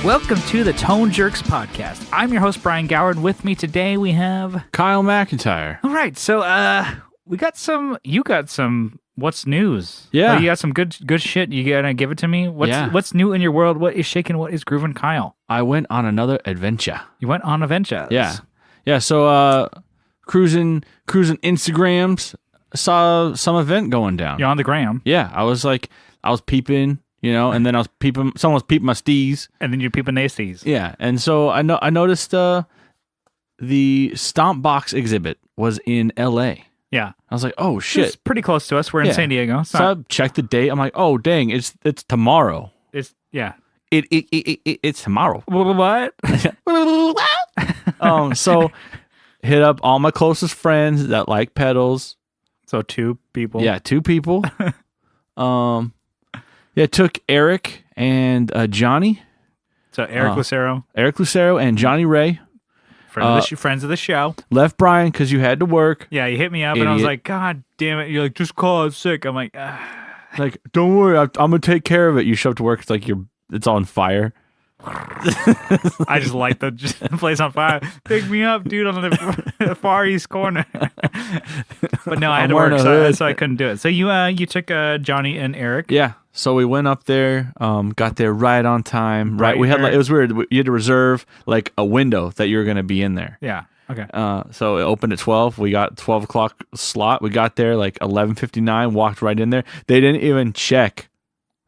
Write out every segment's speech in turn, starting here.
Welcome to the Tone Jerks podcast. I'm your host, Brian Gower, and with me today we have... Kyle McIntyre. All right, so you got some what's news? Yeah. You got some good shit. You gonna give it to me? What's new in your world? What is shaking? What is grooving, Kyle? I went on another adventure. You went on adventures. Yeah, so cruising Instagrams, saw some event going down. You're on the gram. Yeah, I was peeping, and then someone was peeping my steez. And then you're peeping nasties. Yeah, and so I noticed the Stompbox exhibit was in LA. Yeah. I was like, oh shit. It's pretty close to us. We're in San Diego. So I checked the date. I'm like, oh dang, it's tomorrow. It's It's tomorrow. What? So hit up all my closest friends that like pedals. So 2 people. Yeah, 2 people. Took Eric and Johnny. So Eric Lucero and Johnny Ray. Friends of the show. Left Brian because you had to work. Yeah, you hit me up and I was like, God damn it. You're like, just call it sick. I'm like, like, don't worry, I'm gonna take care of it. You show up to work, it's on fire. I just light the place on fire. Pick me up, dude, on the far east corner. But no, I had to work, so I couldn't do it. So you took Johnny and Eric. Yeah. So we went up there, got there right on time. Right. We had it was weird. You had to reserve like a window that you were gonna be in there. Yeah. Okay. So it opened at 12. We got 12 o'clock slot. We got there like 11:59. Walked right in there. They didn't even check.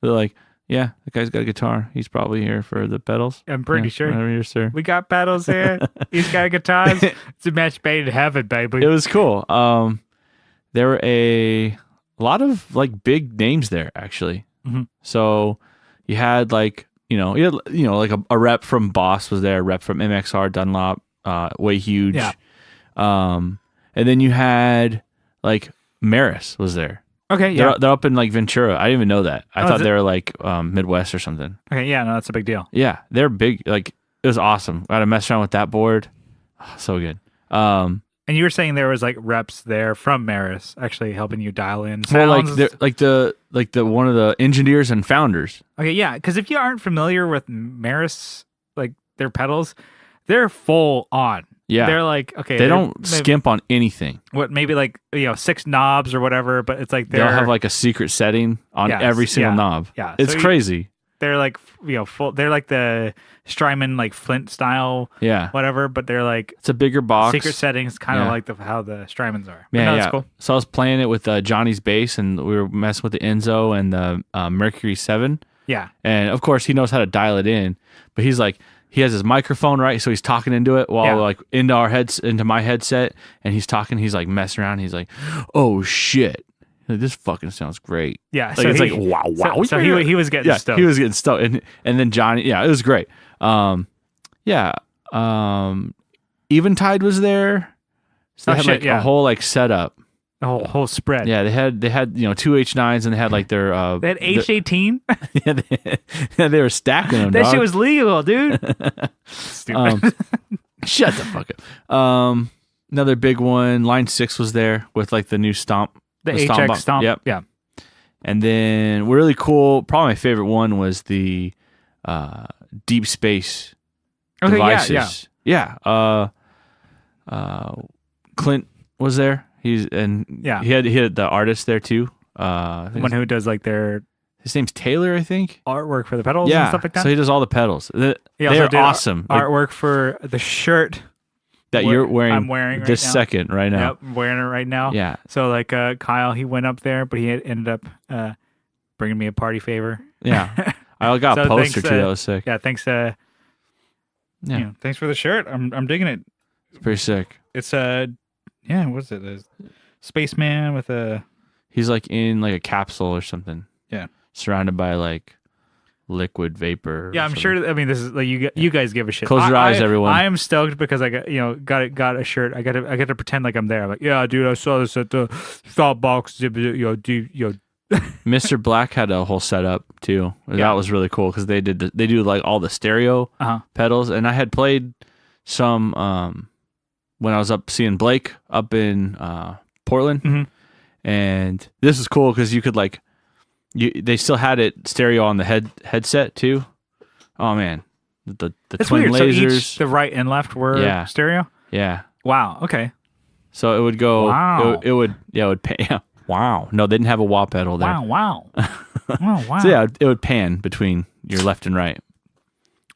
They're like, yeah, the guy's got a guitar. He's probably here for the pedals. I'm pretty sure. Right here, sir. We got pedals here. He's got guitars. It's a match made in heaven, baby. It was cool. There were a lot of like big names there actually. Mm-hmm. So you had like like a rep from Boss was there, a rep from MXR, Dunlop, Way Huge. Yeah. And then you had like Maris was there. Okay, yeah. They're up in like Ventura. I didn't even know that. I thought they were like Midwest or something. Okay, yeah, no, that's a big deal. Yeah, they're big. Like it was awesome. I got to mess around with that board. Oh, so good. And you were saying there was like reps there from Maris actually helping you dial in sounds. Well, like the one of the engineers and founders. Okay, yeah, because if you aren't familiar with Maris, like their pedals, they're full on. Yeah, they're like they don't skimp on anything. Maybe like 6 knobs or whatever, but it's like they'll have like a secret setting on every single knob. Yeah, it's crazy. They're like full. They're like the Strymon like Flint style. Yeah, whatever. But they're like it's a bigger box. Secret settings, kind of like how the Strymons are. Yeah, that's cool. So I was playing it with Johnny's bass, and we were messing with the Enzo and the Mercury 7. Yeah, and of course he knows how to dial it in, but he's like. He has his microphone right, so he's talking into it while like into my headset, and he's talking. He's like messing around. He's like, "Oh shit, this fucking sounds great." Yeah, like, so it's like wow. So he was getting stoked. He was getting stoked, and then Johnny. Yeah, it was great. Eventide was there. So they had a whole like setup. The whole spread. Yeah, they had 2 H9s and they had like their they had H18. They were stacking them. That dog. shit was legal, dude. Stupid. Shut the fuck up. Another big one. Line 6 was there with like the new Stomp. The HX Stomp. Yep. Yeah. And then really cool. Probably my favorite one was the Deep Space devices. Yeah. Clint was there. He had the artist there too. One who does like his name's Taylor, I think. Artwork for the pedals and stuff like that. So he does all the pedals. They're awesome. Artwork for the shirt that you're wearing. I'm wearing this second right now. Yep, I'm wearing it right now. Yeah. So like Kyle, he went up there, but he ended up bringing me a party favor. Yeah. I got a poster too. That was sick. Yeah. Thanks. Thanks for the shirt. I'm digging it. It's pretty sick. It's what's it? A spaceman with a. He's like in like a capsule or something. Yeah. Surrounded by like liquid vapor. Yeah, I'm sure. I mean, this is like you guys give a shit. Close your eyes, everyone. I am stoked because I got a shirt. I got to pretend like I'm there. I'm like, yeah, dude, I saw this at the Stompbox Exhibit. Mr. Black had a whole setup too. That was really cool because they do like all the stereo pedals, and I had played some when I was up seeing Blake up in Portland, and this is cool because you could like. They still had it stereo on the headset too. Oh man, the That's twin weird. lasers. So each the right and left were stereo. Yeah. Wow. Okay. So it would go. Wow. It would pan. Yeah. Wow. No, they didn't have a wah pedal there. Wow. Oh, wow. So yeah, it would pan between your left and right.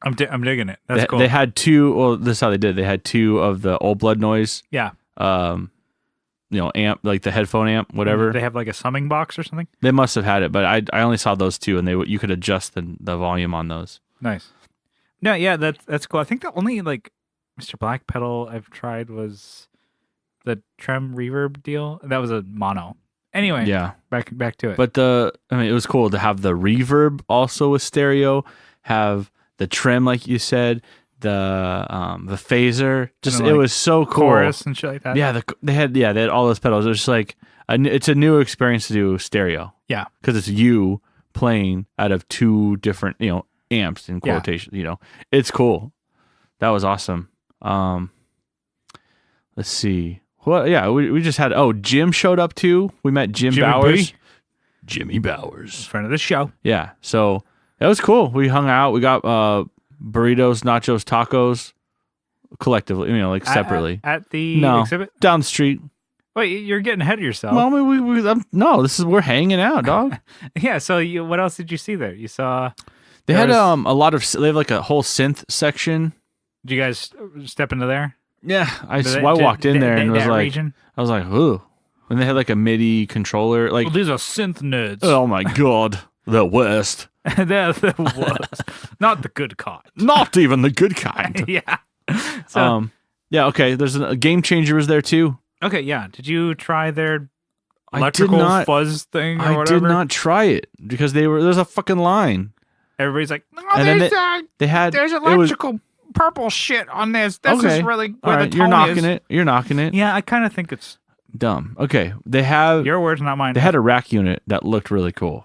I'm digging it. That's cool. They had two. Well, this is how they did. They had two of the old blood noise. Yeah. Amp, like the headphone amp, whatever. They have like a summing box or something. They must have had it, but I only saw those two, and you could adjust the volume on those. Nice. No, yeah, that's cool. I think the only like Mr. Black pedal I've tried was the Trem reverb deal. That was a mono. Anyway, yeah, back to it. But it was cool to have the reverb also with stereo, have the Trem like you said, the phaser. Just it was so cool. Chorus and shit like that. Yeah, they had all those pedals. It was just like it's a new experience to do stereo. Yeah, because it's you playing out of two different amps in quotation. It's cool. That was awesome. Let's see. Well, yeah, we just had. Oh, Jim showed up too. We met Jimmy Bowers. B. Jimmy Bowers, friend of the show. Yeah, so that was cool. We hung out. We got burritos, nachos, tacos, collectively. Like separately at the exhibit down the street. Wait, you're getting ahead of yourself. Well, no. We're hanging out, dog. Yeah. So what else did you see there? You saw. They had a lot of. They have like a whole synth section. Did you guys step into there? Yeah, I walked in there and was like, region? I was like, ooh. And they had like a MIDI controller. Like, these are synth nerds. Oh my god, the worst. They're the worst. Not the good kind. Not even the good kind. Yeah. So, yeah. Okay. There's a Game Changer was there too. Okay. Yeah. Did you try their electrical fuzz thing or whatever? I did not try it because there's a fucking line. Everybody's like, no, there's electrical purple shit on this. This is really where the tone You're knocking it. You're knocking it. Yeah, I kind of think it's dumb. Okay, they have your words, not mine. They had a rack unit that looked really cool,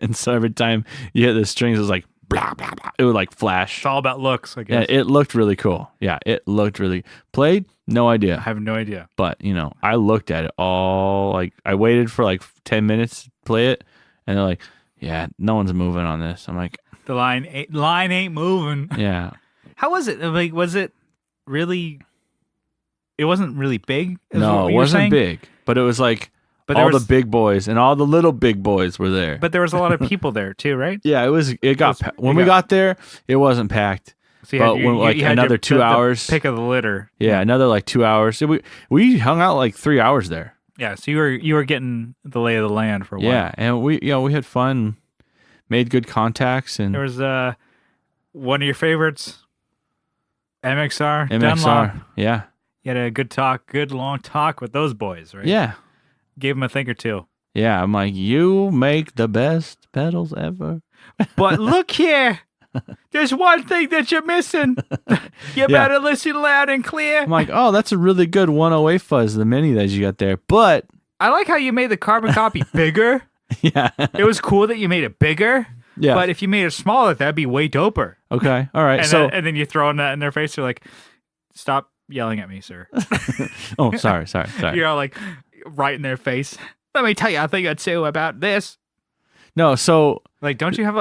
and so every time you hit the strings, it was like blah blah blah. It would like flash. It's all about looks, I guess. Yeah, it looked really cool. Yeah, it looked really played. No idea. I have no idea. But I looked at it all. Like I waited for like 10 minutes to play it, and they're like, "Yeah, no one's moving on this." I'm like, "The line ain't moving." Yeah. How was it? Like, was it really? It wasn't really big. No, it wasn't big, but it was like all the big boys and all the little big boys were there. But there was a lot of people there too, right? Yeah, when we got there, it wasn't packed. So but when another 2 hours, pick of the litter. Yeah, another like 2 hours. So we hung out like 3 hours there. Yeah, so you were getting the lay of the land for a while. Yeah, and we had fun, made good contacts, and there was one of your favorites. MXR. Dunlop. Yeah. You had a good long talk with those boys, right? Yeah. Gave them a thing or two. Yeah, I'm like, you make the best pedals ever. But look here. There's one thing that you're missing. You better listen loud and clear. I'm like, oh, that's a really good 108 fuzz, the mini that you got there. But I like how you made the carbon copy bigger. Yeah. It was cool that you made it bigger. Yeah. But if you made it smaller, that'd be way doper. Okay. All right. And then you're throwing that in their face. They're like, stop yelling at me, sir. Oh, sorry. You're all like right in their face. Let me tell you a thing or two about this. No, so like, don't you have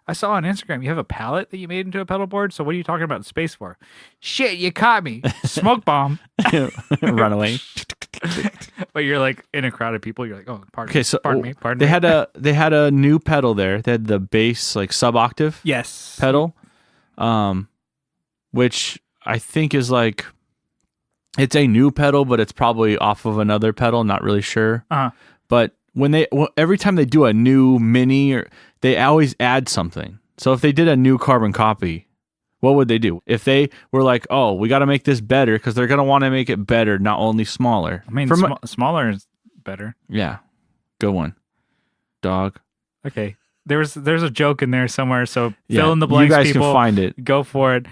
I saw on Instagram you have a palette that you made into a pedal board. So what are you talking about space for? Shit, you caught me. Smoke bomb. Run away. But you're like in a crowd of people. You're like, oh, pardon me. They had a new pedal there. They had the bass like sub octave. Yes. Pedal, which I think is like it's a new pedal, but it's probably off of another pedal. Not really sure. But every time they do a new mini, they always add something. So if they did a new carbon copy, what would they do? If they were like, oh, we got to make this better because they're going to want to make it better, not only smaller. I mean, smaller is better. Yeah. Good one. Dog. Okay. There's a joke in there somewhere. So fill in the blanks, you guys people. Can find it. Go for it.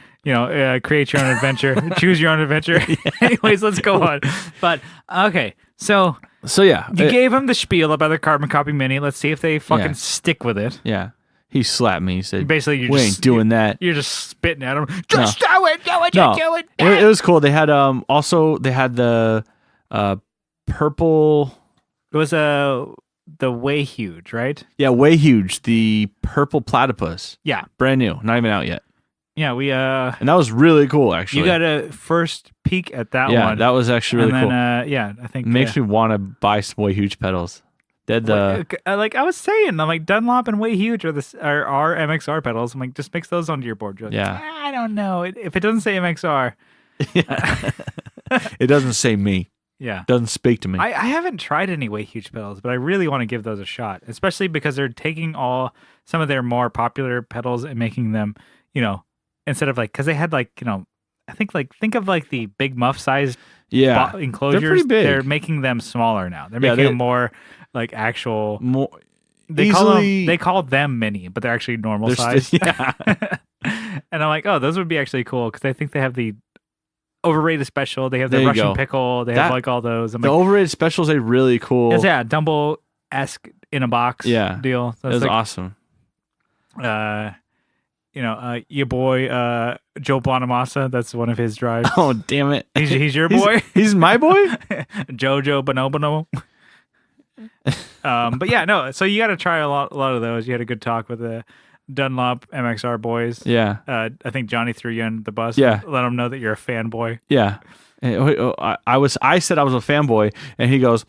Create your own adventure. Choose your own adventure. Anyways, let's go on. But, okay. So yeah. You gave him the spiel about the carbon copy mini. Let's see if they fucking stick with it. Yeah. He slapped me. He said, basically, we ain't doing that. You're just spitting at him. Just do it. It was cool. They had they had the purple. It was the Way Huge, right? Yeah, Way Huge. The purple platypus. Yeah. Brand new. Not even out yet. Yeah, we and that was really cool. Actually, you got a first peek at that one. Yeah, that was actually really cool. Yeah, I think it makes me want to buy some Way Huge pedals. Like I was saying, I'm like Dunlop and Way Huge are MXR pedals. I'm like, just mix those onto your board. Like, yeah, I don't know. If it doesn't say MXR, yeah. It doesn't say me. Yeah, doesn't speak to me. I haven't tried any Way Huge pedals, but I really want to give those a shot, especially because they're taking some of their more popular pedals and making them, instead of because they had I think of the big muff size enclosures. They're pretty big. They're making them smaller now. They're making them more actual more. They call them mini, but they're actually normal size. Yeah. And I'm like, oh, those would be actually cool because I think they have the overrated special. They have the Russian pickle. They have all those. The overrated specials are really cool. Yeah, Dumbo-esque in a box deal. So that's awesome. Your boy Joe Bonamassa, that's one of his drives. Oh, damn it. He's your boy? He's my boy? Jojo Bonobono. But yeah, no, so you got to try a lot of those. You had a good talk with the Dunlop MXR boys. Yeah. I think Johnny threw you in the bus. Yeah. Let him know that you're a fanboy. Yeah. I said I was a fanboy, and he goes,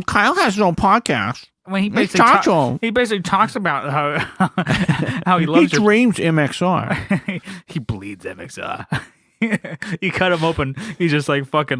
Kyle has his own podcast. When he basically talks about how he loves he dreams MXR. He bleeds MXR. You cut him open, he's just fucking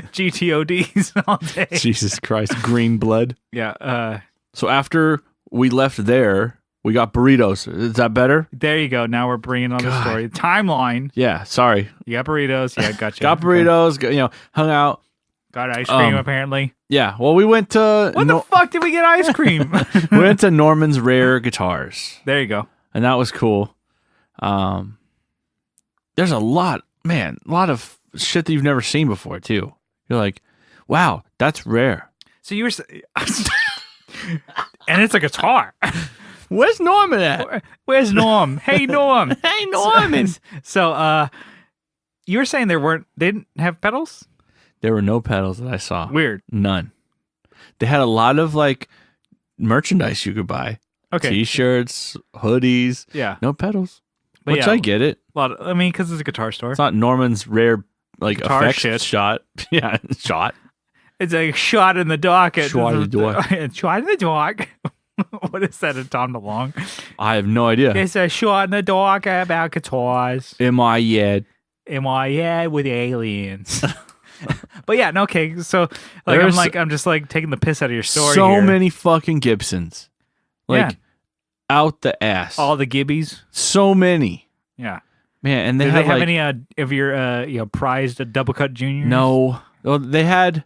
GTODs all day. Jesus Christ, green blood. Yeah. So after we left there, we got burritos. Is that better? There you go. Now we're bringing on the story. Timeline. Yeah, sorry. You got burritos. Yeah, gotcha. Got burritos, hung out. Got ice cream, apparently. Yeah, well, we went to... What the fuck did we get ice cream? We went to Norman's Rare Guitars. There you go. And that was cool. There's a lot of shit that you've never seen before, too. You're like, wow, that's rare. So you were... And it's a guitar. Where's Norman at? Where's Norm? Hey, Norm. Hey, Norman. So, you were saying they didn't have pedals? There were no pedals that I saw. Weird. None. They had a lot of merchandise you could buy. Okay. T-shirts, hoodies. Yeah. No pedals. But which I get it. Because it's a guitar store. It's not Norman's Rare guitar effects shit. Shot. Yeah, shot. It's a shot in the dark. Shot in the dark. Shot in the dark. What is that in Tom DeLonge? I have no idea. It's a shot in the dark about guitars. Am I yet with aliens? But yeah, no, okay. So I'm just taking the piss out of your story. So here. many fucking Gibsons, out the ass. All the Gibbies. So many. Yeah, man. And they have any of your prized double cut juniors? No. Well, they had.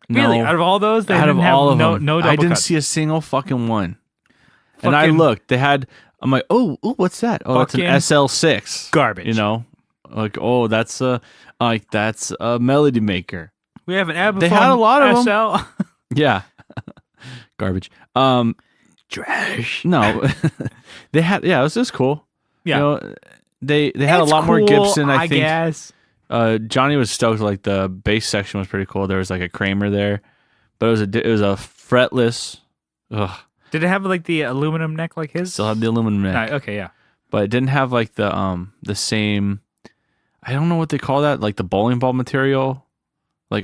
Really, no. Out of all those, they out didn't of have all of no them, double I didn't cut. see a single fucking one. And I looked. They had. I'm like, oh, what's that? Oh, that's an SL6. Garbage. That's a Melody Maker. We have an Abaphone. They had a lot of them. Yeah. Garbage. Trash. No. They had. Yeah, it was just cool. Yeah. They had a lot more Gibson. I think. Guess. Johnny was stoked. The bass section was pretty cool. There was a Kramer there, but it was a fretless. Ugh. Did it have the aluminum neck like his? Still had the aluminum neck. Okay, yeah. But it didn't have the same. I don't know what they call that. The bowling ball material,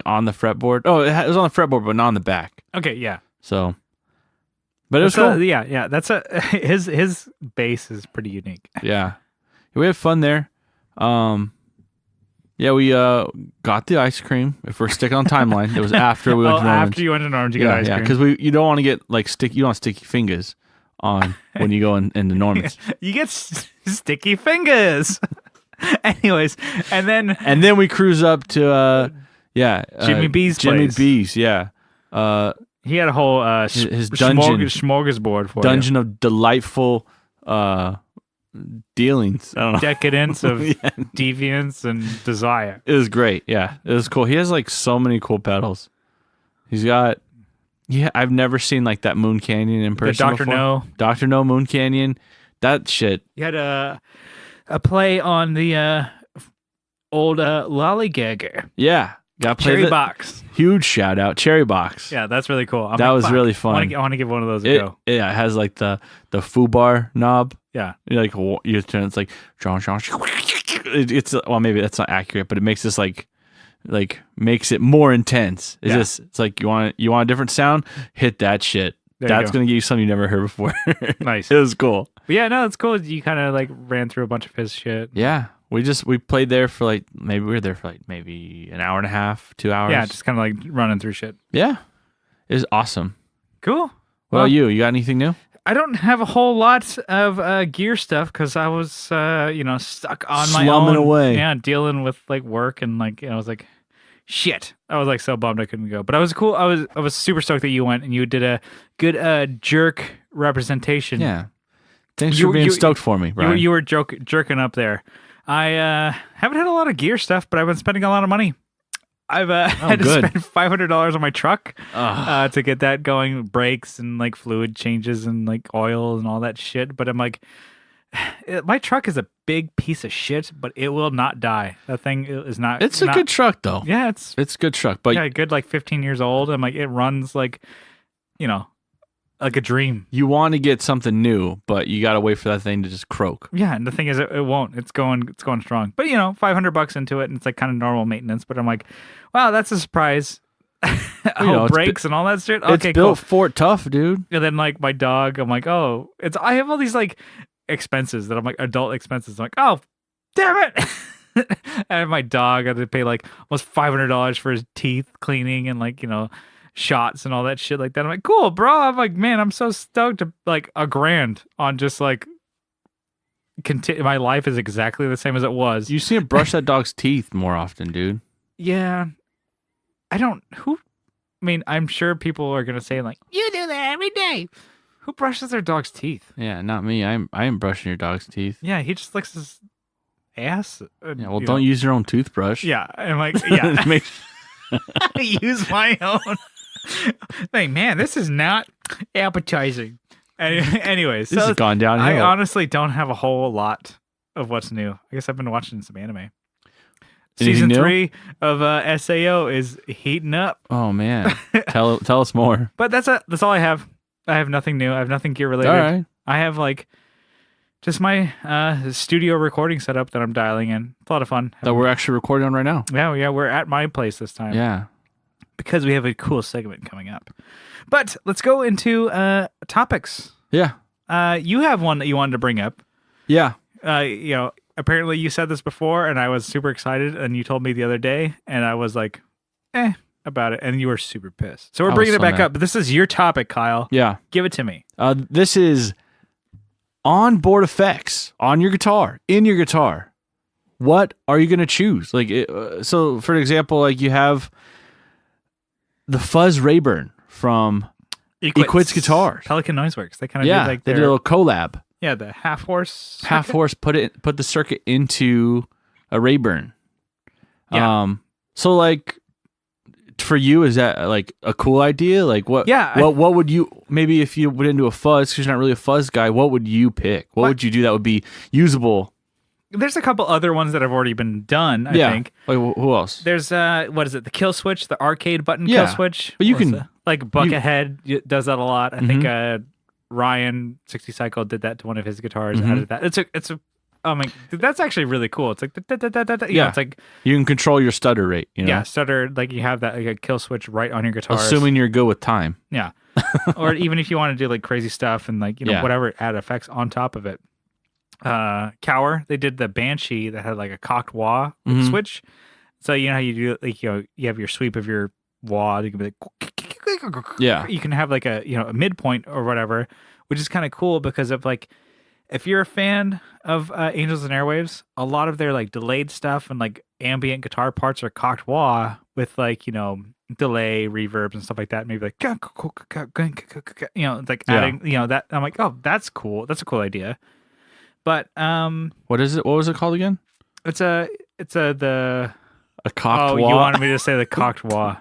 on the fretboard. Oh, it was on the fretboard, but not on the back. Okay, yeah. So, but it was cool. Yeah. That's his bass is pretty unique. Yeah, we had fun there. Yeah, we got the ice cream. If we're sticking on timeline, it was after we went to Norman's. After you went to Norman's, you got ice cream. Yeah, because you don't want to get sticky. You don't want sticky fingers on when you go into Norman's. You get sticky fingers. Anyways, and then we cruise up to Jimmy B's Jimmy place. B's, yeah. He had a whole his dungeon smorgasbord for dungeon of delightful dealings. I don't know. Decadence of deviance and desire. It was great. Yeah, it was cool. He has so many cool pedals. He's got. Yeah, I've never seen that Moon Canyon in person. Dr. No Moon Canyon. That shit. He had a play on the old Lollygagger. Yeah, got Cherry Box. Huge shout out, Cherry Box. Yeah, that's really cool. That was really fun. I want to give one of those a go. Yeah, it has the foobar knob. Yeah. You turn, it's like John. It's well, maybe that's not accurate, but it makes this like makes it more intense. It's like you want a different sound, hit that shit. That's gonna give you something you never heard before. Nice. It was cool. But yeah, no, it's cool. You kind of like ran through a bunch of his shit. Yeah. We played there for like maybe an hour and a half, 2 hours. Yeah, just kind of like running through shit. Yeah. It was awesome. Cool. What about you? You got anything new? I don't have a whole lot of gear stuff because I was stuck on my own. Away. Yeah, dealing with like work and like I was like, shit. I was like so bummed I couldn't go. But I was cool. I was super stoked that you went and you did a good jerk representation. Yeah. Thanks for being stoked for me, Brian. You were jerking up there. I haven't had a lot of gear stuff, but I've been spending a lot of money. I've had to spend $500 on my truck to get that going, brakes and like fluid changes and like oil and all that shit. But I'm like, my truck is a big piece of shit, but it will not die. That thing is not. It's a good truck though. Yeah, it's a good truck, but good like 15 years old. I'm like, it runs like, like a dream. You want to get something new, but you got to wait for that thing to just croak. Yeah, and the thing is, it won't. It's going strong. But $500 into it, and it's like kind of normal maintenance. But I'm like, wow, that's a surprise. Brakes and all that shit. Okay, it's built Fort Tough, dude. And then like my dog, I'm like, oh, I have all these like expenses that I'm like adult expenses. I'm like, oh, damn it. I have my dog. I had to pay like almost $500 for his teeth cleaning and like shots and all that shit like that. I'm like, cool, bro. I'm like, man, I'm so stoked to like $1,000 on just like my life is exactly the same as it was. You see him brush that dog's teeth more often, dude. Yeah. I'm sure people are gonna say like, you do that every day. Who brushes their dog's teeth? Yeah, not me. I am brushing your dog's teeth. Yeah, he just licks his ass. Yeah, well, don't use your own toothbrush. Yeah, I'm like, yeah. Use my own. Like, man, this is not appetizing. Anyways, this has gone downhill. I honestly don't have a whole lot of what's new. I guess I've been watching some anime. Season 3 of SAO is heating up. Oh man, tell us more. But that's all I have. I have nothing new. I have nothing gear related. All right. I have like just my studio recording setup that I'm dialing in. It's a lot of fun. That we're actually recording on right now. Yeah, we're at my place this time. Yeah. Because we have a cool segment coming up. But let's go into topics. Yeah. You have one that you wanted to bring up. Yeah. Apparently you said this before, and I was super excited, and you told me the other day, and I was like, about it, and you were super pissed. So we're bringing it back up, but this is your topic, Kyle. Yeah. Give it to me. This is onboard effects on your guitar, in your guitar. What are you going to choose? Like, so for example, like you have the Fuzz Rayburn from Equit's Guitars. Pelican Noiseworks. They kind of did like they did a little collab. Yeah, the half horse put the circuit into a Rayburn. Yeah. So like for you, is that like a cool idea? Like what? Yeah. What would you, maybe if you went into a fuzz because you're not really a fuzz guy, what would you pick? What would you do that would be usable? There's a couple other ones that have already been done, I think. Like, who else? There's, what is it? The kill switch, the arcade button kill switch. But you can... Like, Buckethead does that a lot. I think Ryan 60 Cycle did that to one of his guitars. Added that. It's a oh my, that's actually really cool. It's like, it's like... You can control your stutter rate, Yeah, stutter, like you have that like a kill switch right on your guitar. Assuming you're good with time. Yeah. Or even if you want to do like crazy stuff and like, whatever, add effects on top of it. Gower, they did the Banshee that had like a cocked wah switch. So you know how you do like you have your sweep of your wah, you can be like you can have like a a midpoint or whatever, which is kind of cool because of like if you're a fan of Angels and Airwaves, a lot of their like delayed stuff and like ambient guitar parts are cocked wah with like delay reverbs and stuff like that. Maybe like it's like adding that. I'm like, oh, that's cool. That's a cool idea. But what is it? What was it called again? It's a cocked wah. You wanted me to say the cocked wah.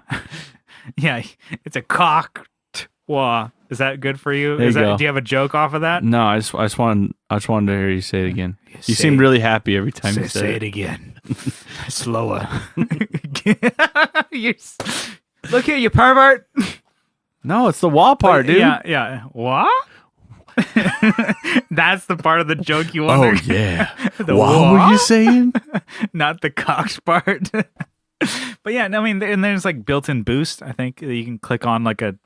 Yeah, it's a cocked wah. Is that good for you? Do you have a joke off of that? No, I just wanted to hear you say it again. You seem really happy every time you say it again. Slower. Look here, you pervert. No, it's the wah part, dude. Yeah. Wah? That's the part of the joke you Oh wonder. yeah. The what were you saying? Not the Cox part. But yeah, no, I mean, and there's like built-in boost. I think that you can click on like a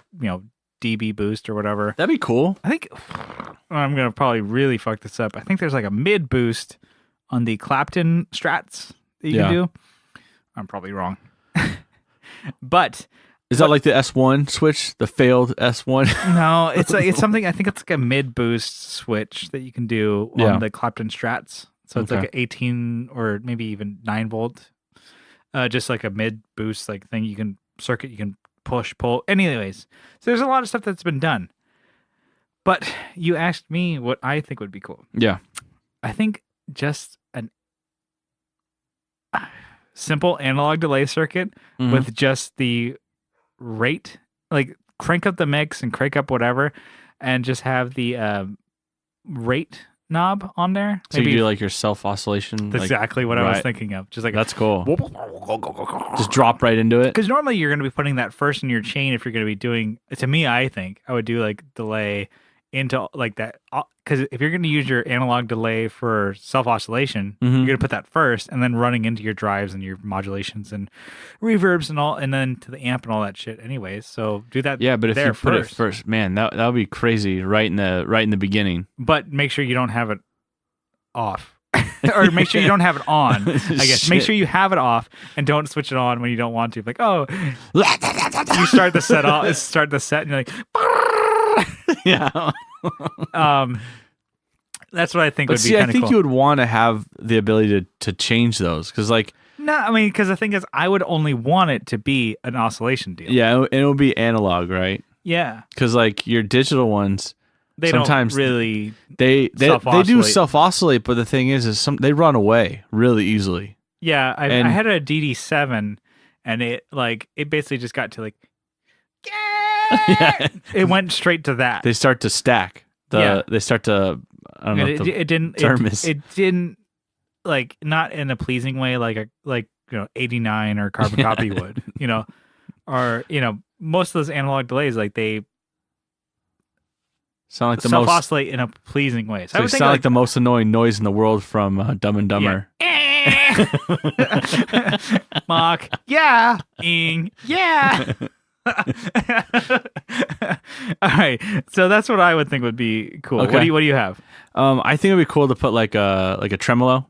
dB boost or whatever. That'd be cool. I think I'm gonna probably really fuck this up. I think there's like a mid boost on the Clapton Strats that you can do. I'm probably wrong. But is that like the S1 switch, the failed S1? No, it's something. I think it's like a mid boost switch that you can do on the Clapton Strats. So it's like an 18 or maybe even 9 volt, just like a mid boost like thing. You can circuit, you can push, pull. Anyways, so there's a lot of stuff that's been done. But you asked me what I think would be cool. Yeah, I think just an simple analog delay circuit with just the rate, like crank up the mix and crank up whatever, and just have the rate knob on there. So you do like your self oscillation. That's exactly what I was thinking of. Just like that's cool. Just drop right into it. Because normally you're going to be putting that first in your chain if you're going to be doing. To me, I think I would do like delay into like that, because if you're going to use your analog delay for self oscillation, you're going to put that first and then running into your drives and your modulations and reverbs and all, and then to the amp and all that shit anyways. So do that. Yeah, but if you put it first, man, that would be crazy right in the beginning. But make sure you don't have it off. Or make sure you don't have it on. I guess make sure you have it off and don't switch it on when you don't want to. Like, oh, you start the set and you're like, yeah. That's what I think would be kind of cool. I think you would want to have the ability to change those, because like, no, I mean, because the thing is, I would only want it to be an oscillation deal. Yeah, it would be analog, right? Yeah, because like your digital ones, they sometimes don't really they do self oscillate, but the thing is they run away really easily. Yeah, I had a DD7, and it basically just got to like, yeah. It went straight to that. They start to stack. They start to. I don't know. It didn't like, not in a pleasing way, like 89 or carbon copy would, or most of those analog delays, like they sound like the self oscillate in a pleasing way. So I would sound like the most annoying noise in the world from Dumb and Dumber. Yeah. Mock. Yeah. Ing. Yeah. All right, so that's what I would think would be cool. Okay. What do you have? I think it'd be cool to put like a tremolo.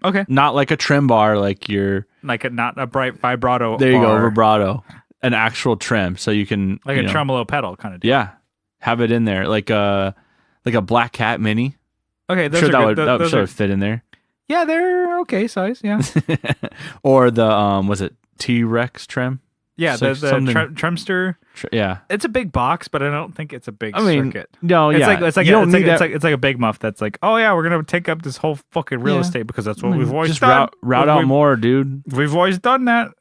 Okay, not like a trem bar, like not a bright vibrato. There you go, vibrato, an actual trem, so you can like a tremolo pedal kind of deal. Yeah, have it in there like a Black Cat Mini. Okay, that would fit in there. Yeah, they're okay size. Yeah, or the was it T-Rex trem? Yeah, the Tremster. Yeah, it's a big box, but I don't think it's a big circuit. No, it's like a big muff that's like, oh yeah, we're gonna take up this whole fucking real estate because that's what we've always done. Route out more, dude. We've always done that.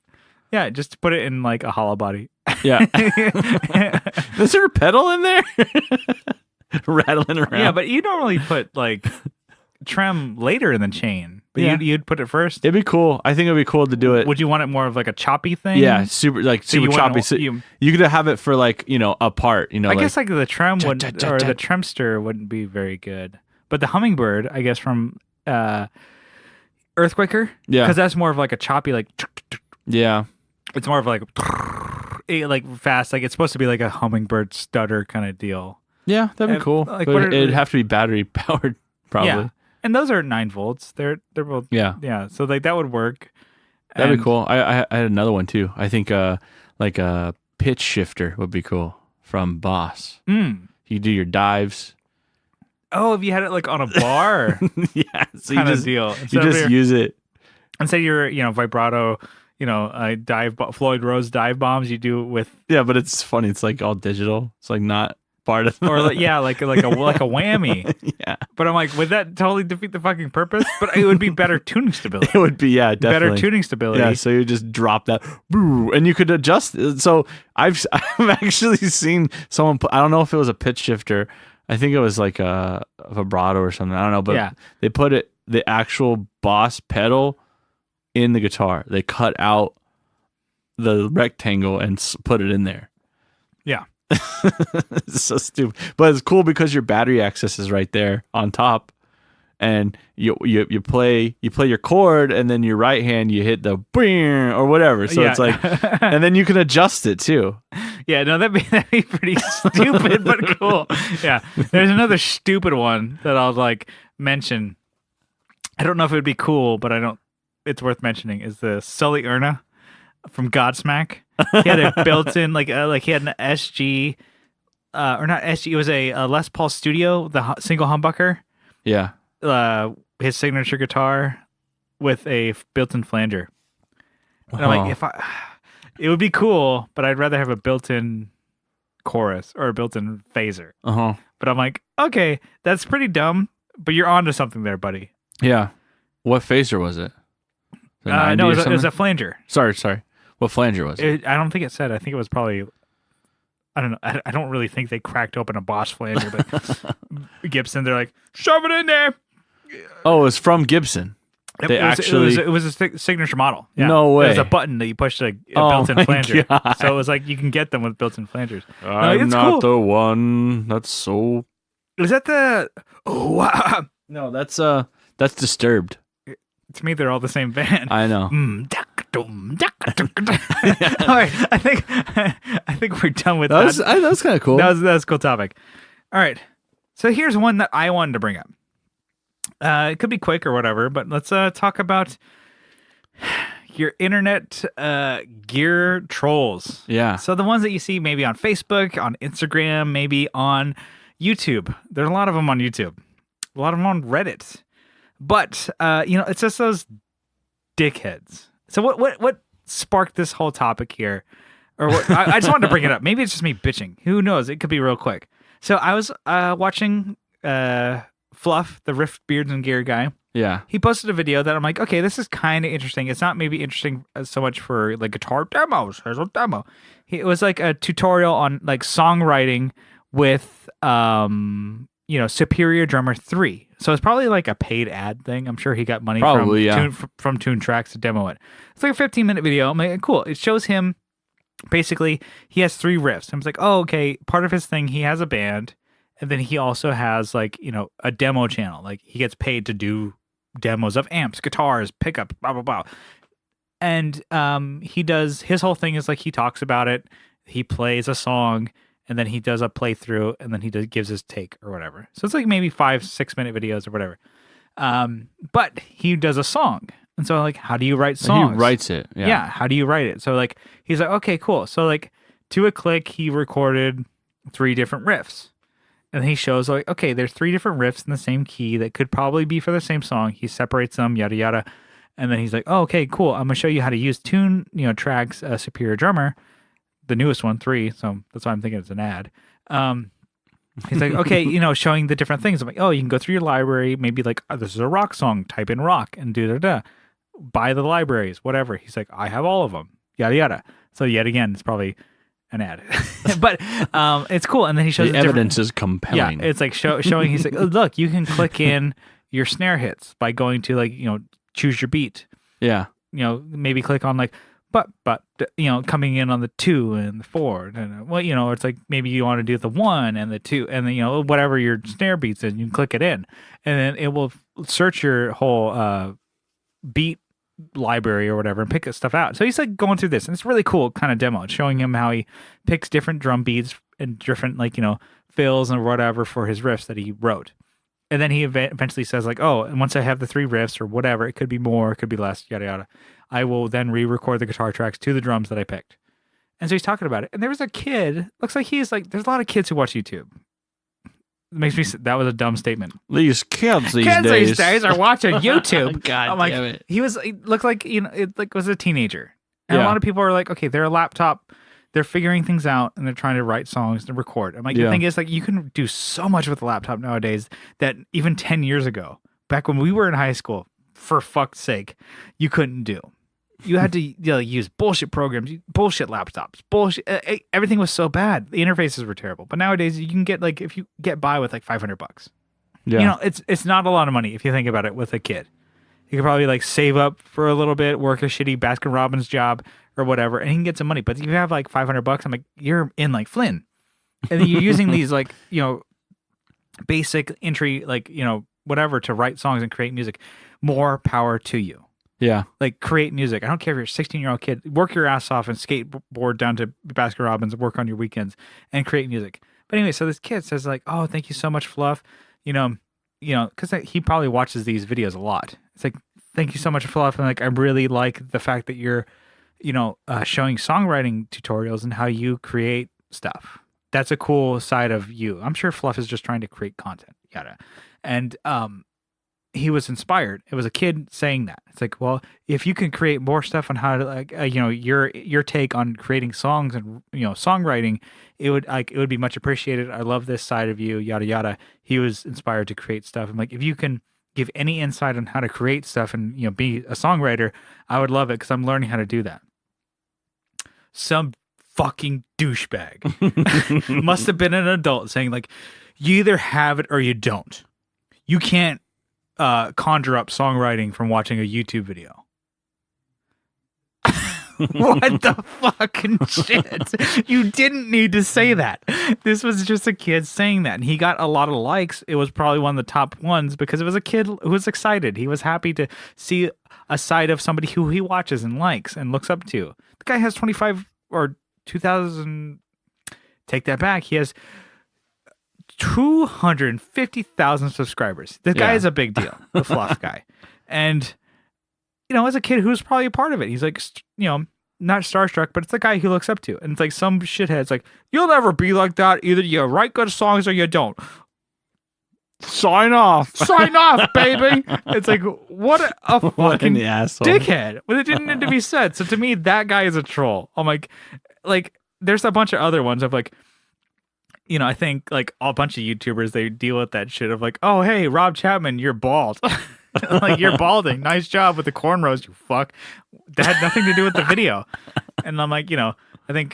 Yeah, just put it in like a hollow body. Yeah. Is there a pedal in there? Rattling around. Yeah, but you normally put like trem later in the chain. But you'd put it first? It'd be cool. I think it'd be cool to do it. Would you want it more of like a choppy thing? Yeah, super choppy. So you could have it for like, apart. I guess like the trem or the Tremster wouldn't be very good. But the Hummingbird, I guess from Earthquaker. Yeah. Because that's more of like a choppy, like. Yeah. It's more of like fast. Like it's supposed to be like a Hummingbird stutter kind of deal. Yeah, that'd be cool. Like, it'd have to be battery powered, probably. Yeah. And those are 9 volts. They're both yeah. So like that would work. That'd be cool. I had another one too. I think like a pitch shifter would be cool from Boss. You do your dives. Oh, if you had it like on a bar, yeah, so kind of deal. You just use it. And say you're vibrato, Floyd Rose dive bombs. You do it with but it's funny. It's like all digital. It's like not. Part of or like a whammy. Yeah, but I'm like, would that totally defeat the fuking purpose? But it would be better tuning stability. It would be definitely better tuning stability. Yeah, so you just drop that, and you could adjust. So I've actually seen someone put. I don't know if it was a pitch shifter. I think it was like a vibrato or something. I don't know, but they put the actual Boss pedal in the guitar. They cut out the rectangle and put it in there. Yeah. It's so stupid, but it's cool because your battery access is right there on top, and you play your chord, and then your right hand you hit the bing or whatever. So it's like, and then you can adjust it too. Yeah, no, that'd be pretty stupid, but cool. Yeah, there's another stupid one that I'll like mention. I don't know if it would be cool, but it's worth mentioning. Is the Sully Erna from Godsmack? He had a built-in like he had an SG, or not SG. It was a Les Paul Studio, the single humbucker. Yeah. His signature guitar with a built-in flanger. And I'm like, it would be cool, but I'd rather have a built-in chorus or a built-in phaser. But I'm like, okay, that's pretty dumb, but you're onto something there, buddy. Yeah. What phaser was it? No, it was a flanger. Sorry. What flanger was it? I don't think it said. I think it was probably, I don't know. I don't really think they cracked open a Bosch flanger, but Gibson, they're like, shove it in there. Oh, it was from Gibson. It was a signature model. Yeah. No way. It was a button that you pushed a built-in flanger. God. So it was like you can get them with built-in flangers. I'm not the one. That's so. Is that the? Oh wow. No, that's Disturbed. To me, they're all the same band. I know. All right, I think we're done with that. That was kind of cool. That was a cool topic. All right, so here's one that I wanted to bring up. It could be quick or whatever, but let's talk about your internet gear trolls. Yeah. So the ones that you see maybe on Facebook, on Instagram, maybe on YouTube. There's a lot of them on YouTube. A lot of them on Reddit. But it's just those dickheads. So what sparked this whole topic here? Or what, I just wanted to bring it up. Maybe it's just me bitching. Who knows? It could be real quick. So I was watching Fluff, the Rift Beards and Gear guy. Yeah. He posted a video that I'm like, okay, this is kind of interesting. It's not maybe interesting so much for like guitar demos. Here's a demo. It was like a tutorial on like songwriting with Superior Drummer 3. So it's probably like a paid ad thing. I'm sure he got money from Tune Tracks to demo it. It's like a 15-minute video. I'm like, cool. It shows him, basically, he has 3 riffs. I was like, oh, okay. Part of his thing, he has a band, and then he also has like, a demo channel. Like he gets paid to do demos of amps, guitars, pickups, blah, blah, blah. And he does, his whole thing is like he talks about it. He plays a song, and then he does a playthrough, and then he gives his take or whatever. So it's like maybe 5-6 minute videos or whatever. But he does a song. And so like, how do you write songs? He writes it. Yeah. How do you write it? So like, he's like, okay, cool. So like to a click, he recorded 3 different riffs. And he shows like, okay, there's 3 different riffs in the same key that could probably be for the same song. He separates them, yada, yada. And then he's like, oh, okay, cool. I'm going to show you how to use Tune, Tracks Superior Drummer. The newest one, 3, so that's why I'm thinking it's an ad. He's like, okay, showing the different things. I'm like, oh, you can go through your library, maybe like, oh, this is a rock song, type in rock and do buy the libraries, whatever. He's like, I have all of them, yada yada. So yet again, it's probably an ad, but it's cool. And then he shows the evidence is compelling. Yeah, it's like showing. He's like, oh, look, you can click in your snare hits by going to like choose your beat. Yeah, maybe click on like. But coming in on the 2 and the 4, and it's like maybe you want to do the 1 and the 2, and then whatever your snare beats is, you can click it in, and then it will search your whole beat library or whatever and pick stuff out. So he's like going through this, and it's really cool kind of demo. It's showing him how he picks different drum beats and different fills and whatever for his riffs that he wrote. And then he eventually says like, oh, and once I have the 3 riffs or whatever, it could be more, it could be less, yada, yada. I will then re-record the guitar tracks to the drums that I picked. And so he's talking about it. And there was a kid, looks like there's a lot of kids who watch YouTube. It makes me, that was a dumb statement. These kids these days are watching YouTube. God damn it. He looked like, it was a teenager. And a lot of people are like, okay, they're a laptop, they're figuring things out, and they're trying to write songs to record. I'm like, the thing is, like, you can do so much with a laptop nowadays that even 10 years ago, back when we were in high school, for fuck's sake, you couldn't do. You had to use bullshit programs, bullshit laptops, bullshit. Everything was so bad. The interfaces were terrible. But nowadays, you can get if you get by with like $500. Yeah. It's not a lot of money if you think about it with a kid. You could probably save up for a little bit, work a shitty Baskin-Robbins job or whatever, and he can get some money. But if you have like $500, I'm like, you're in like Flynn. and then you're using these like, basic entry, like, whatever, to write songs and create music. More power to you. Yeah. Like, create music. I don't care if you're a 16-year-old kid. Work your ass off and skateboard down to Baskin Robbins, work on your weekends, and create music. But anyway, so this kid says like, "Oh, thank you so much, Fluff." Because he probably watches these videos a lot. It's like, "Thank you so much, Fluff," and like, I really like the fact that you're, showing songwriting tutorials and how you create stuff. That's a cool side of you. I'm sure Fluff is just trying to create content, yada. And he was inspired. It was a kid saying that. It's like, well, if you can create more stuff on how to, like, your take on creating songs and songwriting, it would be much appreciated. I love this side of you, yada yada. He was inspired to create stuff. I'm like, if you can give any insight on how to create stuff and be a songwriter, I would love it, because I'm learning how to do that. Some fucking douchebag must have been an adult saying like, you either have it or you don't. You can't conjure up songwriting from watching a YouTube video. What the fucking shit? You didn't need to say that. This was just a kid saying that, and he got a lot of likes. It was probably one of the top ones because it was a kid who was excited. He was happy to see a side of somebody who he watches and likes and looks up to. The guy has 25 or 2,000. Take that back. He has 250,000 subscribers. The guy is a big deal, the Fluff guy. And, as a kid who's probably a part of it, he's like, not starstruck, but it's the guy he looks up to. And it's like some shithead's like, you'll never be like that. Either you write good songs or you don't. Sign off. Sign off, baby. It's like, what a fucking asshole. Dickhead. Well, it didn't need to be said. So to me, that guy is a troll. I'm like, there's a bunch of other ones of like, I think like a bunch of YouTubers, they deal with that shit of like, oh, hey, Rob Chapman, you're bald. Like, you're balding. Nice job with the cornrows, you fuck. That had nothing to do with the video. And I'm like, I think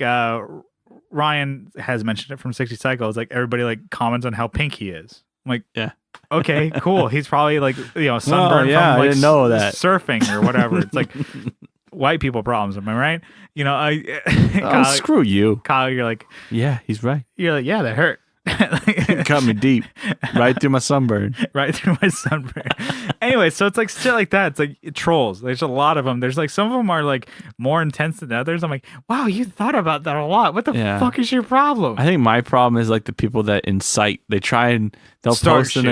Ryan has mentioned it from 60 Cycles. Like, everybody like comments on how pink he is. I'm like, yeah, okay, cool. He's probably like, sunburned from like I didn't know that. Surfing or whatever. It's like white people problems. Am I right? Kyle, screw you, Kyle. You're like, yeah, he's right. You're like, yeah, that hurt. Cut me deep, right through my sunburn. Right through my sunburn. Anyway, so it's like shit like that. It's like trolls. There's a lot of them. There's like some of them are like more intense than others. I'm like, wow, you thought about that a lot. What the fuck is your problem? I think my problem is like the people that incite. They try and they'll post in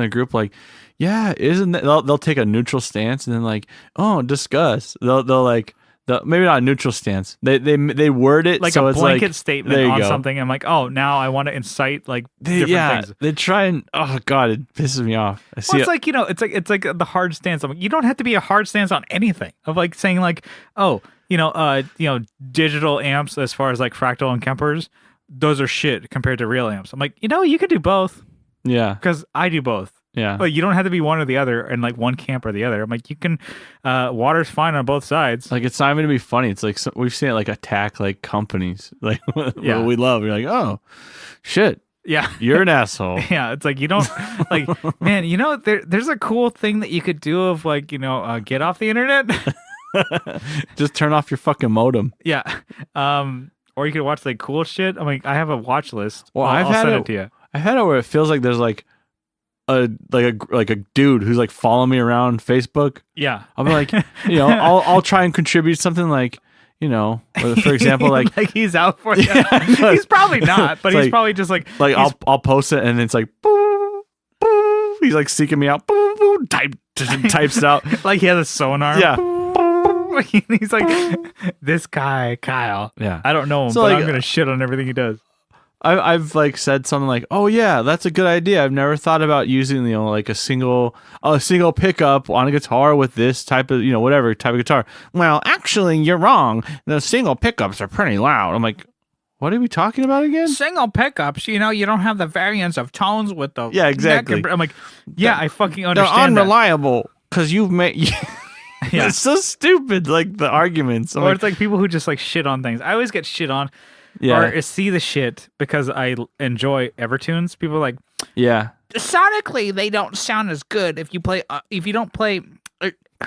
a group like, yeah, isn't that? They'll take a neutral stance and then like, oh, discuss. They'll like. Maybe not a neutral stance. They word it like so a it's blanket like, statement on something. I'm like, oh, now I want to incite like different things. They try and oh god, it pisses me off. It's like it's like the hard stance. I'm like, you don't have to be a hard stance on anything. Of like saying like, oh, digital amps as far as like Fractal and Kempers, those are shit compared to real amps. I'm like, you could do both. Yeah, because I do both. Yeah. But you don't have to be one or the other and like one camp or the other. I'm like, you can, water's fine on both sides. Like, it's not even to be funny. It's like, we've seen it like attack like companies, like what we love. You're like, oh, shit. Yeah. You're an asshole. Yeah. It's like, you don't like, man, there's a cool thing that you could do of like, get off the internet. Just turn off your fucking modem. Yeah. Or you could watch like cool shit. I mean, I have a watch list. Well, I'll send it to you. I've had it where it feels like there's like, a dude who's like following me around Facebook. Yeah, I'm like, I'll try and contribute something like, for example, like he's out for you. Yeah, he's probably not, but he's probably just like I'll post it and it's like boo, boo. He's like seeking me out. Boo, boo, types it out like he has a sonar. Yeah. He's like, this guy Kyle. Yeah, I don't know him, so but I'm gonna shit on everything he does. I've like said something like, oh yeah, that's a good idea. I've never thought about using like a single pickup on a guitar with this type of whatever type of guitar. Well, actually, you're wrong. The single pickups are pretty loud. I'm like, what are we talking about again? Single pickups. You don't have the variance of tones with the exactly. I'm like, yeah, I fucking understand. They're unreliable because you've made. Yeah, it's so stupid. Like the arguments, or it's like people who just like shit on things. I always get shit on. Yeah. Or see the shit because I enjoy Evertunes. People are like, yeah, sonically they don't sound as good if you play if you don't play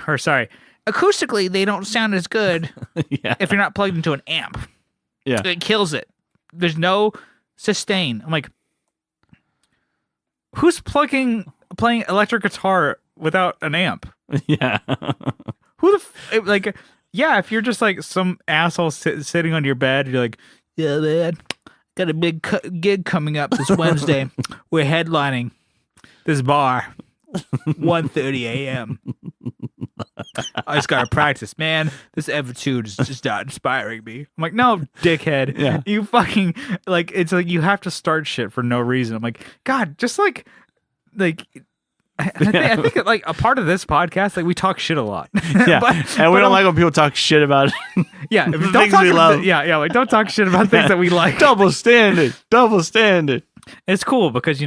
or sorry, acoustically they don't sound as good if you're not plugged into an amp. Yeah, it kills it. There's no sustain. I'm like, who's playing electric guitar without an amp? Yeah. Who like? Yeah, if you're just like some asshole sitting on your bed, you're like, yeah, man, got a big gig coming up this Wednesday. We're headlining this bar, 1:30 a.m. I just gotta practice, man. This attitude is just not inspiring me. I'm like, no, dickhead. Yeah. You fucking like. It's like you have to start shit for no reason. I'm like, God, just like. I think like a part of this podcast, like we talk shit a lot. Yeah, and we don't like when people talk shit about yeah, the things we love. Yeah, like don't talk shit about things that we like. Double standard. It's cool because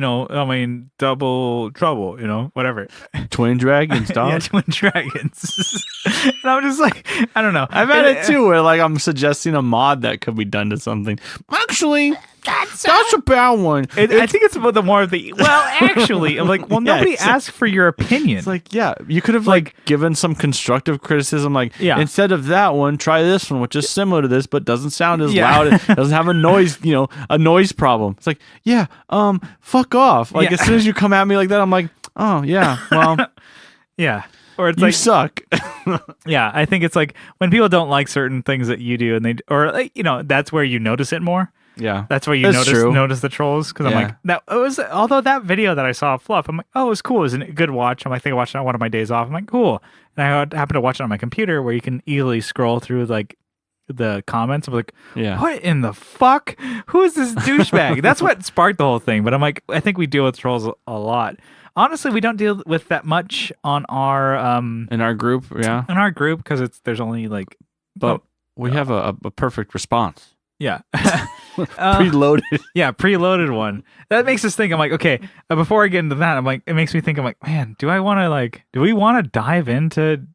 double trouble, whatever. Twin dragons, dog. Yeah, twin dragons. And I'm just like, I don't know. I've had it too, where like I'm suggesting a mod that could be done to something. Actually, that's a bad one. I think it's about the more of the. Well, actually, I'm like, well, nobody asked for your opinion. It's like, yeah, you could have like given some constructive criticism, like, yeah. Instead of that one, try this one, which is similar to this, but doesn't sound as loud. It doesn't have a noise, a noise problem. It's like, yeah, fuck off. Like as soon as you come at me like that, I'm like, oh yeah, well, yeah. Or it's you like, suck. Yeah, I think it's like when people don't like certain things that you do, and that's where you notice it more. Yeah, that's where you notice the trolls, because I'm like, although that video that I saw of Fluff, I'm like, oh, it was cool. It was a good watch. I think I watched it on one of my days off. I'm like, cool. And I happened to watch it on my computer where you can easily scroll through like the comments. I'm like, what in the fuck? Who is this douchebag? That's what sparked the whole thing. But I'm like, I think we deal with trolls a lot. Honestly, we don't deal with that much on our in our group, yeah. In our group, because there's only like, but we have a perfect response. Yeah. Preloaded. Yeah, preloaded one. That makes us think. I'm like, okay, before I get into that, I'm like, it makes me think, I'm like, man, do we want to dive into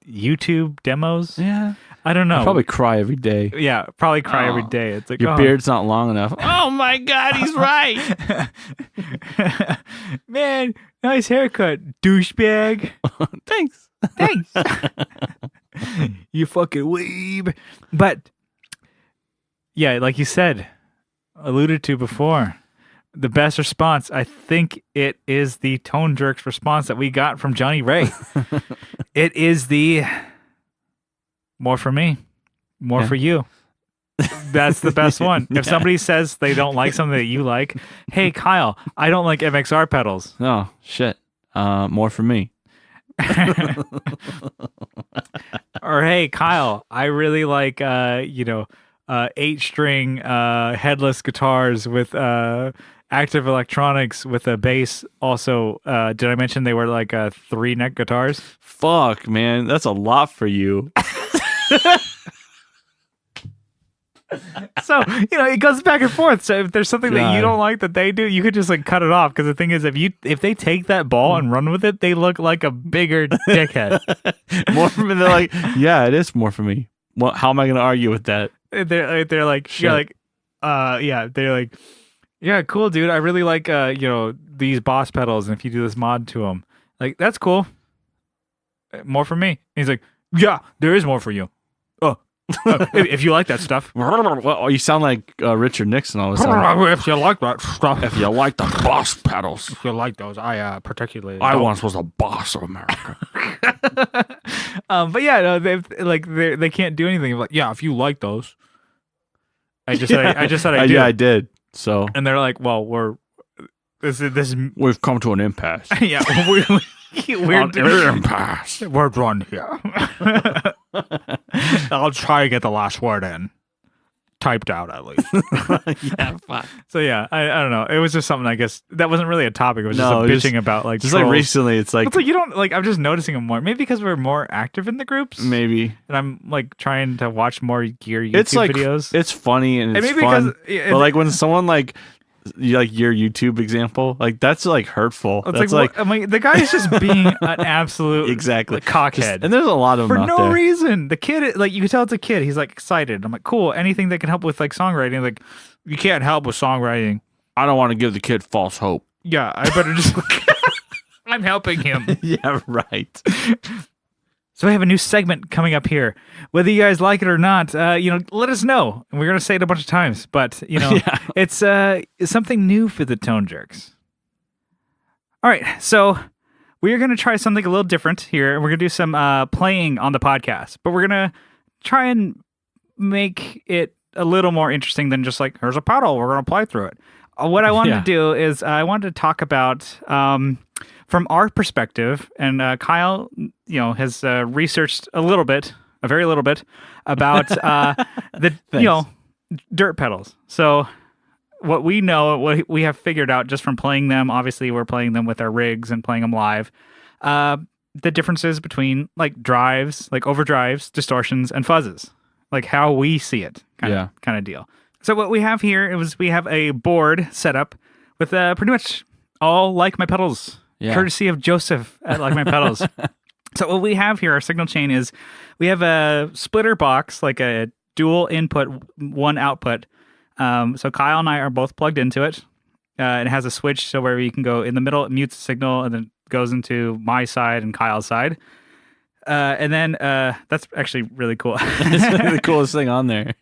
YouTube demos? Yeah. I don't know. I'll probably cry every day. Yeah, probably cry every day. It's like, your beard's not long enough. Oh my God, he's right. Man, nice haircut, douchebag. Thanks. You fucking weeb. But yeah, like you said, alluded to before, the best response, I think it is the Tone Jerks response that we got from Johnny Ray. It is the more for me, more for you. That's the best one. If somebody says they don't like something that you like, hey, Kyle, I don't like MXR pedals. Oh, shit. More for me. Or, hey, Kyle, I really like, 8-string headless guitars with active electronics with a bass. Also, did I mention they were like 3-neck guitars? Fuck, man. That's a lot for you. So, it goes back and forth. So if there's something that you don't like that they do, you could just like cut it off. Because the thing is, if they take that ball and run with it, they look like a bigger dickhead. More for me. They're like, yeah, it is more for me. Well, how am I going to argue with that? They're like, shit. You're like, they're like, yeah, cool, dude. I really like, these Boss pedals. And if you do this mod to them, like, that's cool. More for me. And he's like, yeah, there is more for you. If you like that stuff. Well, you sound like Richard Nixon all of a sudden. If you like that stuff. If you like the Boss pedals. If you like those, I particularly I once was a boss of America. But yeah, no, they can't do anything. Like, yeah, if you like those. I just said I did. Yeah, I did. So. And they're like, well, we've come to an impasse. Yeah, we're impasse. We're done here. I'll try to get the last word in. Typed out, at least. Yeah, fine. So yeah, I don't know. It was just something, I guess, that wasn't really a topic. It was just bitching about like just trolls. Like recently, it's like you don't like. I'm just noticing them more. Maybe because we're more active in the groups. Maybe. And I'm like trying to watch more gear YouTube videos. It's funny and it's fun. But like when someone like your YouTube example, like that's like hurtful. That's like I mean, the guy's just being an absolute exactly cockhead. And there's a lot of them for out no there. reason. The kid, like you can tell it's a kid. He's like excited. I'm like, cool. Anything that can help with like songwriting. Like, you can't help with songwriting. I don't want to give the kid false hope. Yeah, I better just. I'm helping him. Yeah, right. So we have a new segment coming up here. Whether you guys like it or not, let us know. And we're going to say it a bunch of times, but, it's something new for the Tone Jerks. All right, so we are going to try something a little different here, and we're going to do some playing on the podcast, but we're going to try and make it a little more interesting than just like, here's a pedal, we're going to play through it. What I wanted to do is I wanted to talk about... from our perspective, and Kyle, has researched a very little bit about the dirt pedals. So what we know, what we have figured out just from playing them, obviously we're playing them with our rigs and playing them live, the differences between like drives, like overdrives, distortions, and fuzzes, like how we see it, kind of deal. So what we have here is we have a board set up with pretty much all Like My Pedals. Yeah. Courtesy of Joseph at Like My Pedals. So what we have here, our signal chain is we have a splitter box, like a dual input, one output. So Kyle and I are both plugged into it. It has a switch so where you can go in the middle, it mutes the signal, and then goes into my side and Kyle's side. And then that's actually really cool. It's really the coolest thing on there.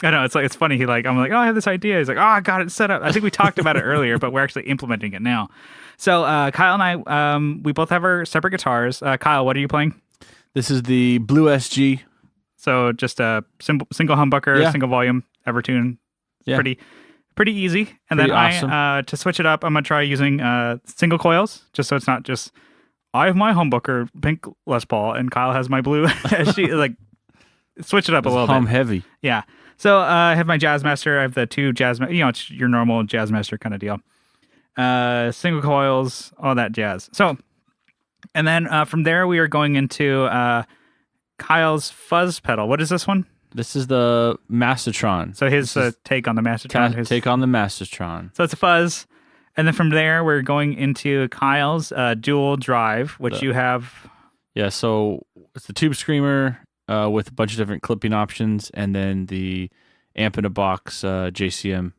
I know, it's funny. I'm like, oh, I have this idea. He's like, oh, I got it set up. I think we talked about it earlier, but we're actually implementing it now. So Kyle and I, we both have our separate guitars. Kyle, what are you playing? This is the Blue SG. So just a single humbucker, single volume, Evertune. Pretty easy. And pretty then awesome. To switch it up, I'm going to try using single coils, just so it's not just, I have my humbucker pink Les Paul, and Kyle has my blue SG. Like, switch it up a little bit. Heavy. Yeah. So I have my Jazzmaster. I have the two it's your normal Jazzmaster kind of deal. Single coils, all that jazz. So, and then from there we are going into Kyle's fuzz pedal. What is this one? This is the Mastertron. So his take on the Mastertron. Take on the Mastertron. So it's a fuzz. And then from there we're going into Kyle's dual drive, which you have. Yeah, so it's the Tube Screamer with a bunch of different clipping options, and then the amp in a box JCM.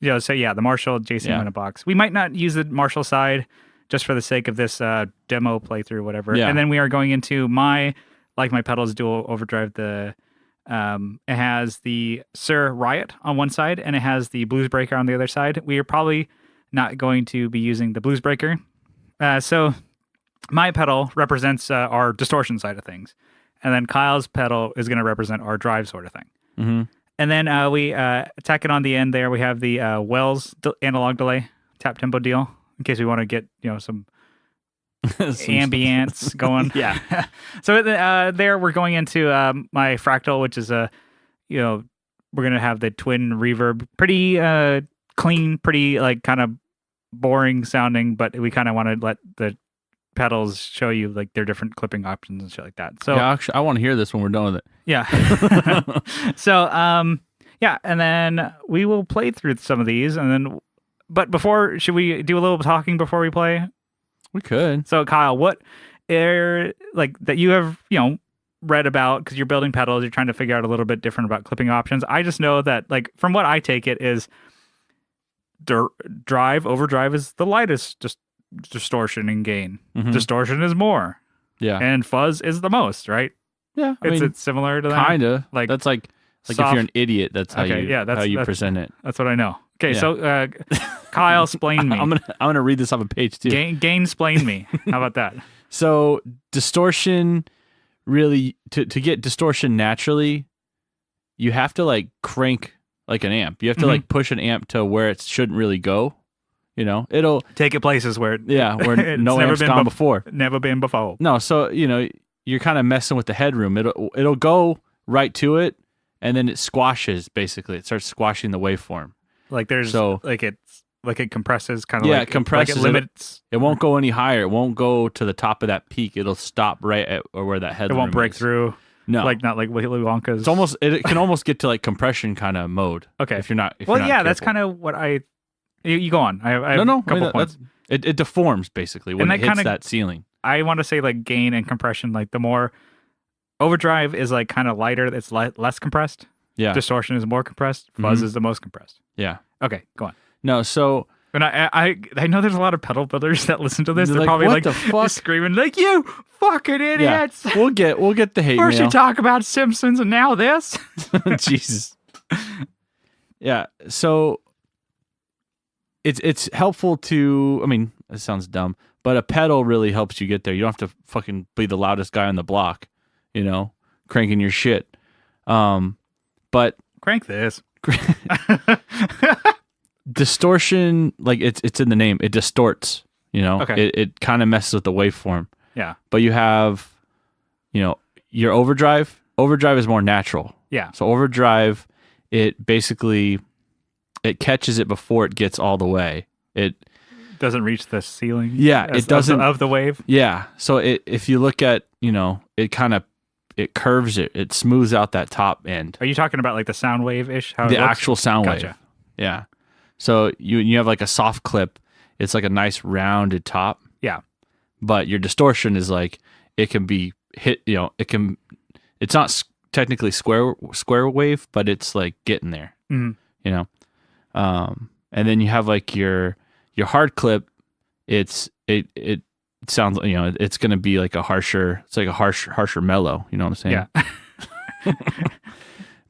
Yeah, so the Marshall JCM in a box. We might not use the Marshall side just for the sake of this demo playthrough, whatever. Yeah. And then we are going into my Pedals dual overdrive. It has the Sir Riot on one side, and it has the Blues Breaker on the other side. We are probably not going to be using the Blues Breaker. So my pedal represents our distortion side of things, and then Kyle's pedal is going to represent our drive sort of thing. Mm-hmm. And then we tack it on the end there. We have the Wells analog delay tap tempo deal in case we want to get some ambience going. Yeah. So there we're going into my Fractal, which is we're gonna have the twin reverb, pretty clean, pretty like kind of boring sounding, but we kind of want to let the pedals show you like their different clipping options and shit like that. So actually, I want to hear this when we're done with it. Yeah. So and then we will play through some of these, and then should we do a little talking before we play? We could. So Kyle, what that you have read about, because you're building pedals, you're trying to figure out a little bit different about clipping options. I just know that from what I take it is overdrive is the lightest just distortion and gain. Mm-hmm. Distortion is more. Yeah. And fuzz is the most, right? Yeah. It's similar to that. Kinda. That's like if you're an idiot, that's how you present it. That's what I know. Okay, so Kyle, explain me. I'm gonna read this off a page too. Gain-splain me. How about that? So distortion, really, to get distortion naturally, you have to crank like an amp. You have to push an amp to where it shouldn't really go. It'll take it places where where no amp's gone before. Never been before. No, so you're kind of messing with the headroom. It'll go right to it, and then it squashes. Basically, it starts squashing the waveform. It compresses kind of it compresses. It limits. It won't go any higher. It won't go to the top of that peak. It'll stop right at where that headroom. It won't break through. No, not like Willy Wonka's. It can almost get to compression kind of mode. Okay, if you're not. That's kind of what I. You go on. I have a couple points. It deforms basically when it hits that ceiling. I want to say gain and compression. The more overdrive is kind of lighter. It's less compressed. Yeah. Distortion is more compressed. Fuzz is the most compressed. Yeah. Okay, go on. No, so And I know there's a lot of pedal builders that listen to this. They're probably what the fuck? screaming like, "You fucking idiots!" Yeah. We'll get the hate First mail. you talk about Simpsons and now this. Jesus. Yeah. So it's helpful to. I mean, it sounds dumb, but a pedal really helps you get there. You don't have to fucking be the loudest guy on the block, cranking your shit. But crank this. Distortion, like it's in the name. It distorts. Okay. It kind of messes with the waveform. Yeah. But you have, your overdrive. Overdrive is more natural. Yeah. So overdrive, it basically it catches it before it gets all the way. It doesn't reach the ceiling. Yeah, it doesn't of the wave. Yeah. So if you look at, it curves it. It smooths out that top end. Are you talking about like the sound wave ish? The actual sound wave. Gotcha. Yeah. So you have like a soft clip. It's like a nice rounded top. Yeah. But your distortion is like it can be hit. It's not technically square wave, but it's like getting there. Mm-hmm. And then you have like your hard clip. It sounds, it's going to be like it's like a harsher mellow. You know what I'm saying? Yeah.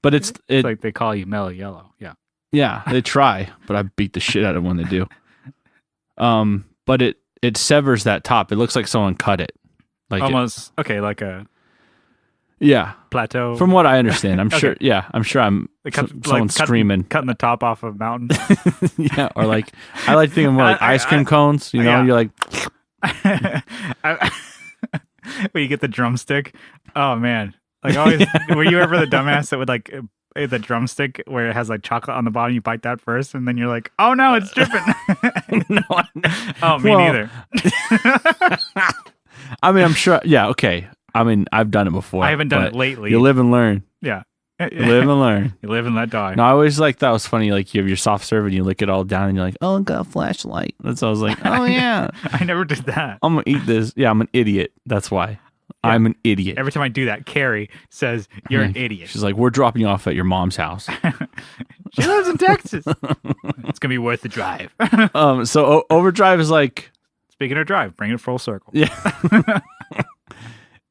But it's like they call you mellow yellow. Yeah. Yeah, they try, but I beat the shit out of them when they do. But it severs that top. It looks like someone cut it. Like almost like a plateau. From what I understand, I'm sure. Yeah, I'm sure. Someone's screaming, cutting the top off of a mountain. Yeah, or like I like thinking more like ice cream cones. Yeah. You're like, when you get the drumstick. Oh man, like always. Were you ever the dumbass that would like the drumstick where it has like chocolate on the bottom? You bite that first, and then you're like, "Oh no, it's dripping." No. Oh, me neither. I mean, I'm sure. Yeah, okay. I mean, I've done it before. I haven't done it lately. You live and learn. Yeah. You live and learn. You live and let die. No, I always like that was funny. Like you have your soft serve and you lick it all down and you're like, "Oh, I got a flashlight." That's what I was like, "Oh yeah." I never did that. I'm gonna eat this. Yeah, I'm an idiot. That's why. Yeah. I'm an idiot. Every time I do that, Carrie says, "You're an idiot." She's like, "We're dropping you off at your mom's house." She lives in Texas. It's gonna be worth the drive. So overdrive is like, speaking of drive, bring it full circle. Yeah.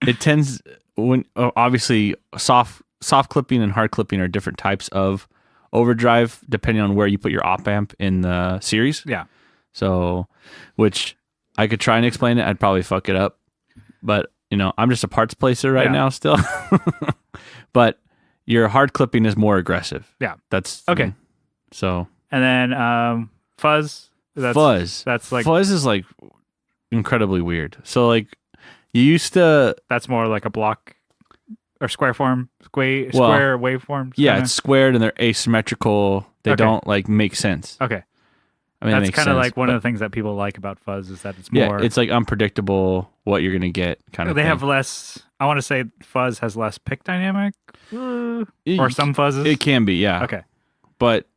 It tends when obviously soft clipping and hard clipping are different types of overdrive depending on where you put your op amp in the series. Yeah. So, which I could try and explain it, I'd probably fuck it up, but I'm just a parts placer right now still. But your hard clipping is more aggressive. Yeah. That's okay. So. And then fuzz. Fuzz. That's like fuzz is like incredibly weird. So like. You used to. That's more like a block or square waveform. Yeah, it's squared and they're asymmetrical. They don't like make sense. Okay. I mean, that's kind of like one of the things that people like about fuzz is that it's more. Yeah, it's like unpredictable what you're gonna get. Kind of. They have less. I want to say fuzz has less pick dynamic, or some fuzzes. It can be, yeah. Okay. But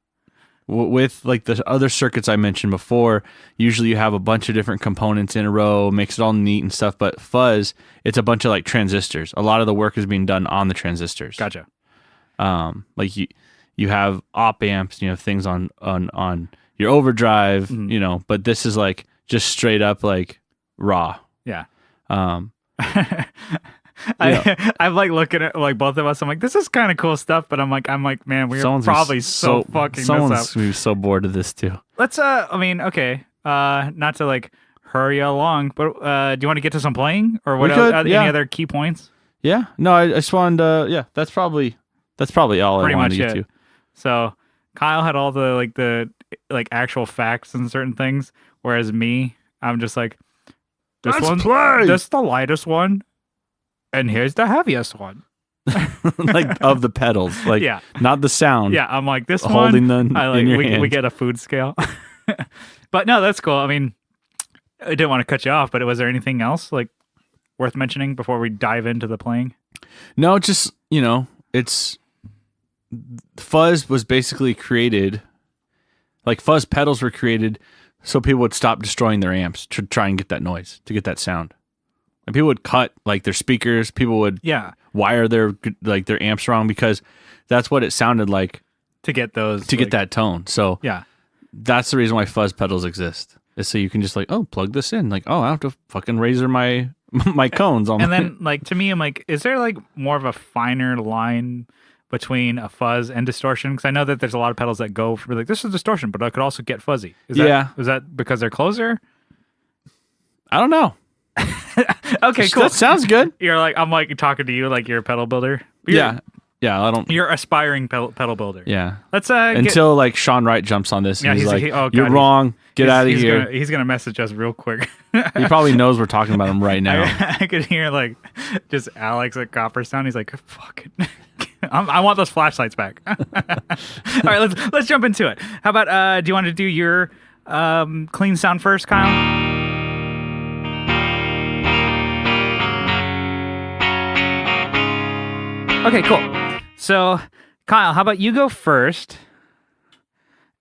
with like the other circuits I mentioned before, usually you have a bunch of different components in a row, makes it all neat and stuff. But fuzz, it's a bunch of like transistors. A lot of the work is being done on the transistors. Gotcha. Like you have op amps, you have things on your overdrive, but this is like just straight up like raw. Yeah. I'm like looking at like both of us. I'm like, this is kind of cool stuff, but I'm like, man, we're probably so fucking this up. Someone's gonna be so bored of this too. Let's okay. Not to like hurry along, but do you want to get to some playing or what? Any other key points? Yeah. No, I just wanted to. Yeah, that's probably all I wanted to get to. So Kyle had all the actual facts and certain things, whereas me, I'm just like, this is the lightest one. And here's the heaviest one. Like of the pedals. Like not the sound. Yeah, I'm like this holding one. Them in your hand. We get a food scale. But no, that's cool. I mean, I didn't want to cut you off, but was there anything else like worth mentioning before we dive into the playing? No, just it's fuzz was basically created. Like fuzz pedals were created so people would stop destroying their amps to try and get that noise, to get that sound. And people would cut like their speakers. People would wire their amps wrong because that's what it sounded like to get those get that tone. So That's the reason why fuzz pedals exist. Is so you can just like, oh, plug this in. Like, oh, I don't have to fucking razor my cones on. And then like to me, I'm like, is there like more of a finer line between a fuzz and distortion? Because I know that there's a lot of pedals that go for like, this is distortion, but I could also get fuzzy. Is that because they're closer? I don't know. Okay, cool. That sounds good. You're like, I'm like talking to you like you're a pedal builder. Yeah. I don't. You're aspiring pedal builder. Yeah. Let's until like Sean Wright jumps on this. And he's like, you're wrong. Get out of here. He's gonna message us real quick. He probably knows we're talking about him right now. I could hear like just Alex at Copperstown. He's like, fuck it. I want those flashlights back. All right, let's jump into it. How about do you want to do your clean sound first, Kyle? Okay, cool. So, Kyle, how about you go first?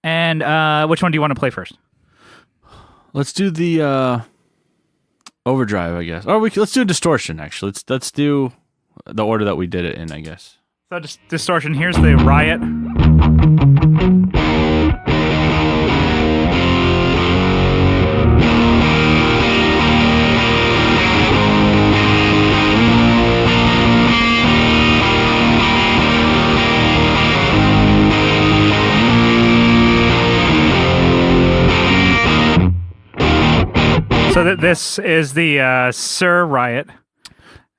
And which one do you want to play first? Let's do the overdrive, I guess. Or let's do distortion. Actually, let's do the order that we did it in, I guess. So, distortion. Here's the Riot. So this is the Sir Riot.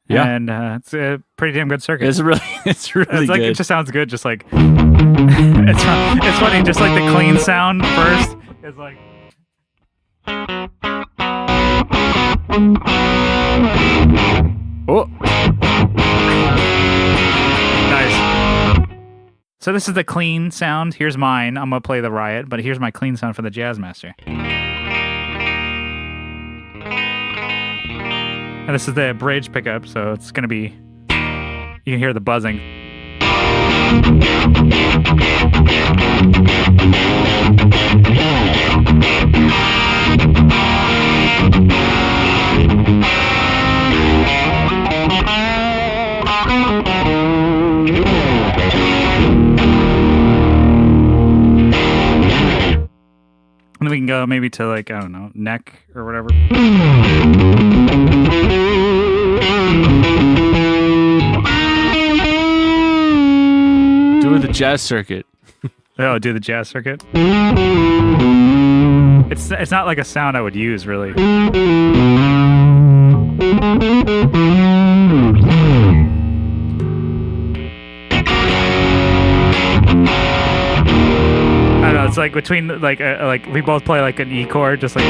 Yeah, and it's a pretty damn good circuit. It's really like, good. It just sounds good. Just like it's funny. Just like the clean sound first is like. Oh, nice. So this is the clean sound. Here's mine. I'm gonna play the Riot, but here's my clean sound for the Jazzmaster. And this is the bridge pickup, so it's going to be, you can hear the buzzing. And then we can go maybe to like, I don't know, neck or whatever. Do the jazz circuit. Oh, do the jazz circuit. It's not like a sound I would use really. I don't know. It's like between like we both play like an E chord, just like.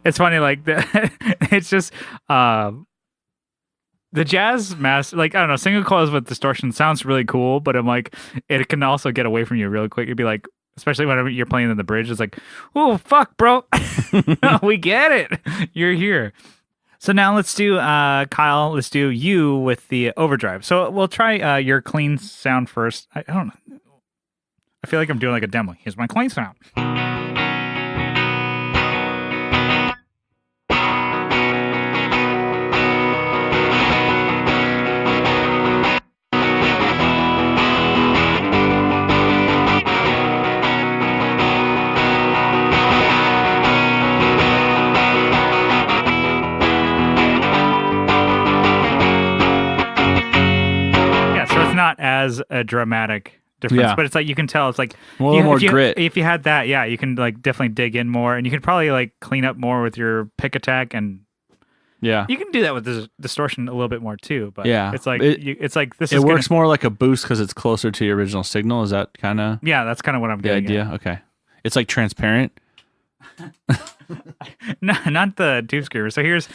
It's funny, like it's just the jazz master, like I don't know, single coils with distortion sounds really cool, but I'm like, it can also get away from you really quick. It'd be like, especially whenever you're playing in the bridge, it's like, oh fuck, bro, we get it, you're here. So now let's do Kyle. Let's do you with the overdrive. So we'll try your clean sound first. I don't know. I feel like I'm doing like a demo. Here's my clean sound. Not as a dramatic difference, but it's like you can tell it's like a little more grit. If you had that, yeah, you can like definitely dig in more, and you can probably like clean up more with your pick attack, and yeah, you can do that with the distortion a little bit more too. But yeah, it's like it's like this. It works more like a boost because it's closer to your original signal. Is that kind of? Yeah, that's kind of what I'm getting. The idea, at. Okay. It's like transparent. No, not the tube screamer. So here's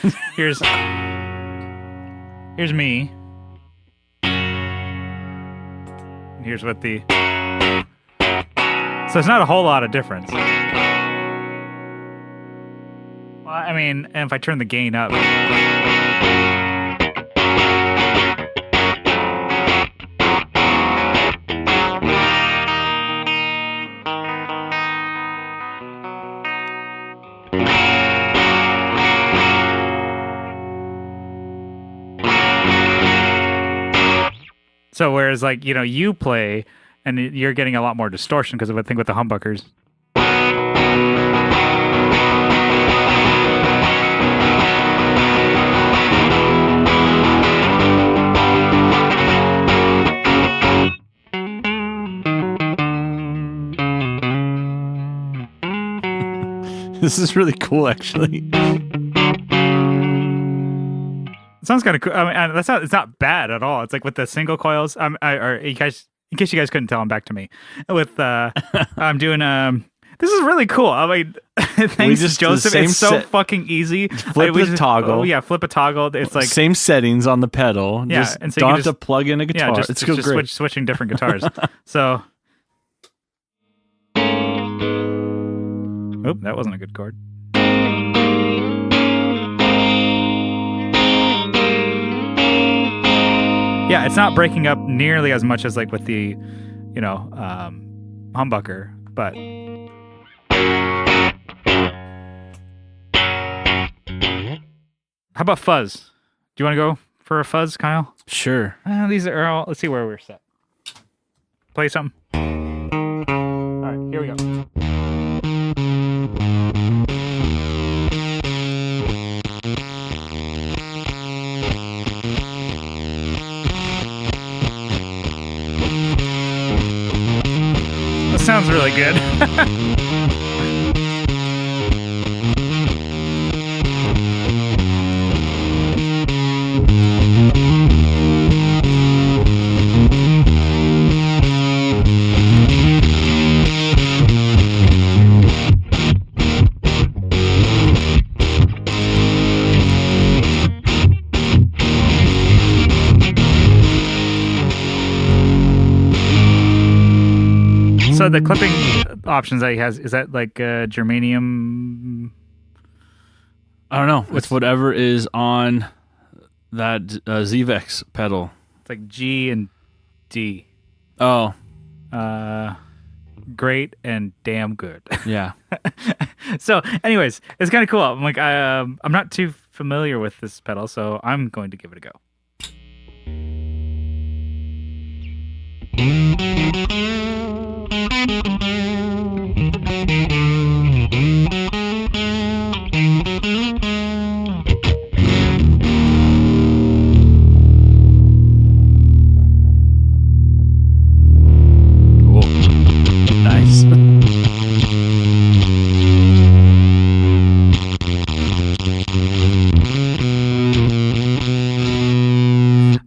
me. Here's what the... So it's not a whole lot of difference. Well, I mean, and if I turn the gain up... So whereas like, you play and you're getting a lot more distortion because of a thing with the humbuckers. This is really cool, actually. It sounds kind of cool. I mean, it's not bad at all. It's like with the single coils. Or you guys, in case you guys couldn't tell, I'm back to me. With I'm doing this is really cool. I mean, thanks, Joseph. It's so fucking easy. Flip a toggle. Oh, yeah, flip a toggle. It's like same settings on the pedal. Yeah, just and so don't have to plug in a guitar. Yeah, just great. Switching different guitars. So, oh, that wasn't a good chord. Yeah, it's not breaking up nearly as much as like with the, humbucker, but. How about fuzz? Do you want to go for a fuzz, Kyle? Sure. These are all. Let's see where we're set. Play something. All right, here we go. That sounds really good. So the clipping options that he has, is that like germanium? I don't know. It's whatever is on that ZVEX pedal. It's like G and D. Oh. Great and damn good. Yeah. So anyways, it's kind of cool. I'm like, I'm not too familiar with this pedal, so I'm going to give it a go. Nice.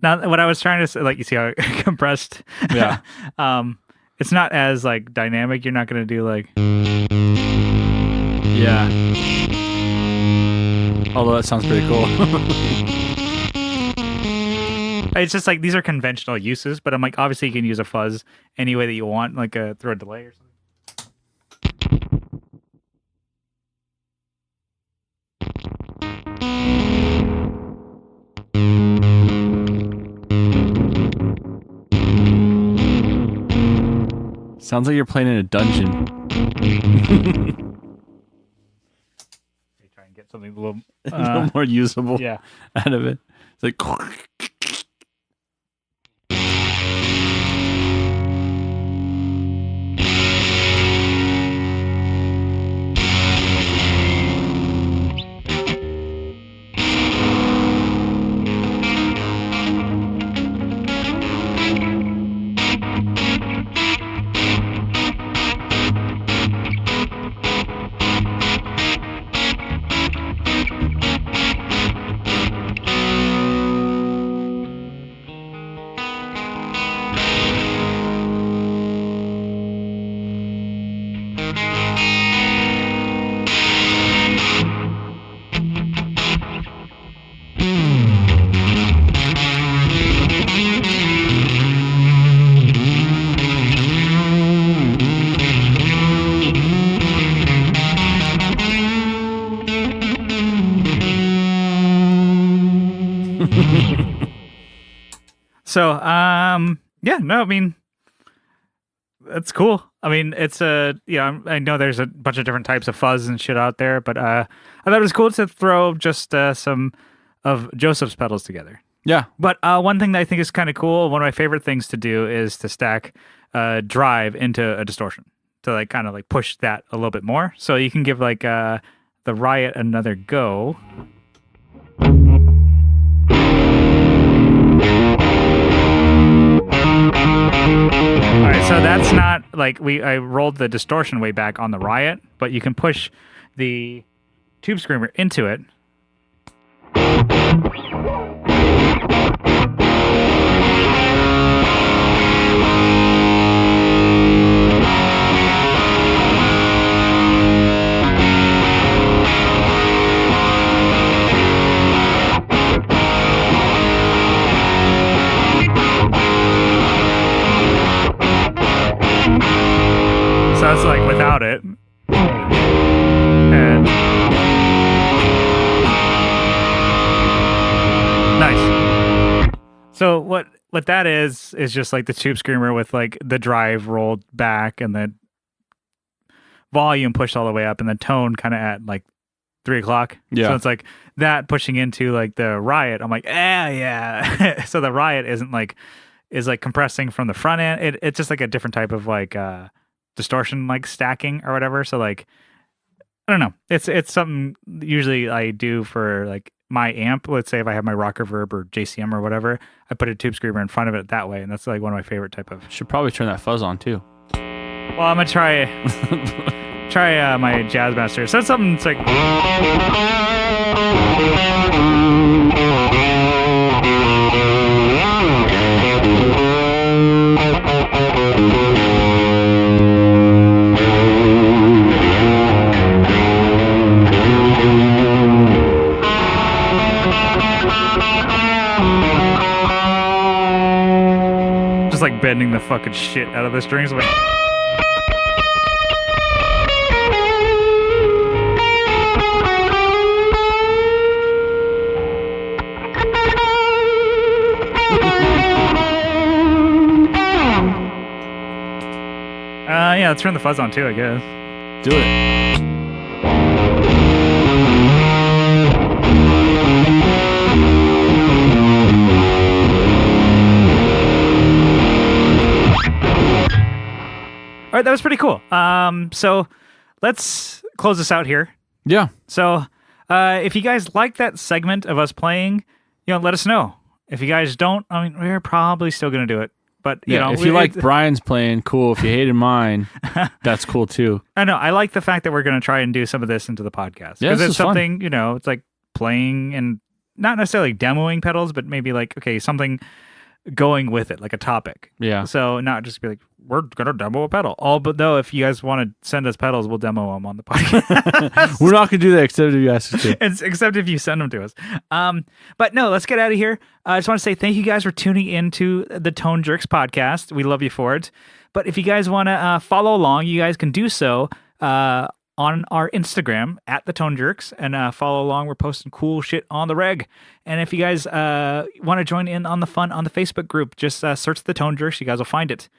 Now, what I was trying to say, like, you see how it compressed? Yeah. It's not as like dynamic. You're not going to do like. Yeah. Although that sounds pretty cool. It's just like these are conventional uses, but I'm like, obviously you can use a fuzz any way that you want, like through a delay or something. Sounds like you're playing in a dungeon. Try and get something a little, a little more usable out of it. It's like. So, yeah, no, I mean, that's cool. I mean, it's I know there's a bunch of different types of fuzz and shit out there, but I thought it was cool to throw just some of Joseph's pedals together. Yeah. But one thing that I think is kind of cool, one of my favorite things to do is to stack drive into a distortion to like kind of like push that a little bit more. So you can give like the Riot another go. All right, so that's not like I rolled the distortion way back on the Riot, but you can push the Tube Screamer into it. So it's like without it. And nice. So what that is just like the Tube Screamer with like the drive rolled back and the volume pushed all the way up and the tone kind of at like 3 o'clock. Yeah. So it's like that pushing into like the Riot. I'm like, yeah. So the Riot is like compressing from the front end. It's just like a different type of like distortion like stacking or whatever. So like I don't know. It's something usually I do for like my amp. Let's say if I have my Rock Reverb or JCM or whatever, I put a Tube Screamer in front of it that way, and that's like one of my favorite type of. Should probably turn that fuzz on too. Well, I'm gonna try my Jazzmaster. So it's something that's like. Just like bending the fucking shit out of the strings. Like... yeah, let's turn the fuzz on too, I guess. Do it. All right, that was pretty cool. So let's close this out here. Yeah. So if you guys like that segment of us playing, let us know. If you guys don't, I mean, we're probably still going to do it. But, if you like Brian's playing, cool. If you hated mine, that's cool too. I know. I like the fact that we're going to try and do some of this into the podcast. Yeah, because it's something, fun. It's like playing and not necessarily demoing pedals, but maybe like, okay, something going with it, like a topic. Yeah. So not just be like, we're going to demo a pedal. But though, if you guys want to send us pedals, we'll demo them on the podcast. We're not going to do that except if you ask us to. Except if you send them to us. But no, let's get out of here. I just want to say thank you guys for tuning into the Tone Jerks podcast. We love you for it. But if you guys want to follow along, you guys can do so on our Instagram at the Tone Jerks and follow along. We're posting cool shit on the reg. And if you guys want to join in on the fun on the Facebook group, just search the Tone Jerks. You guys will find it.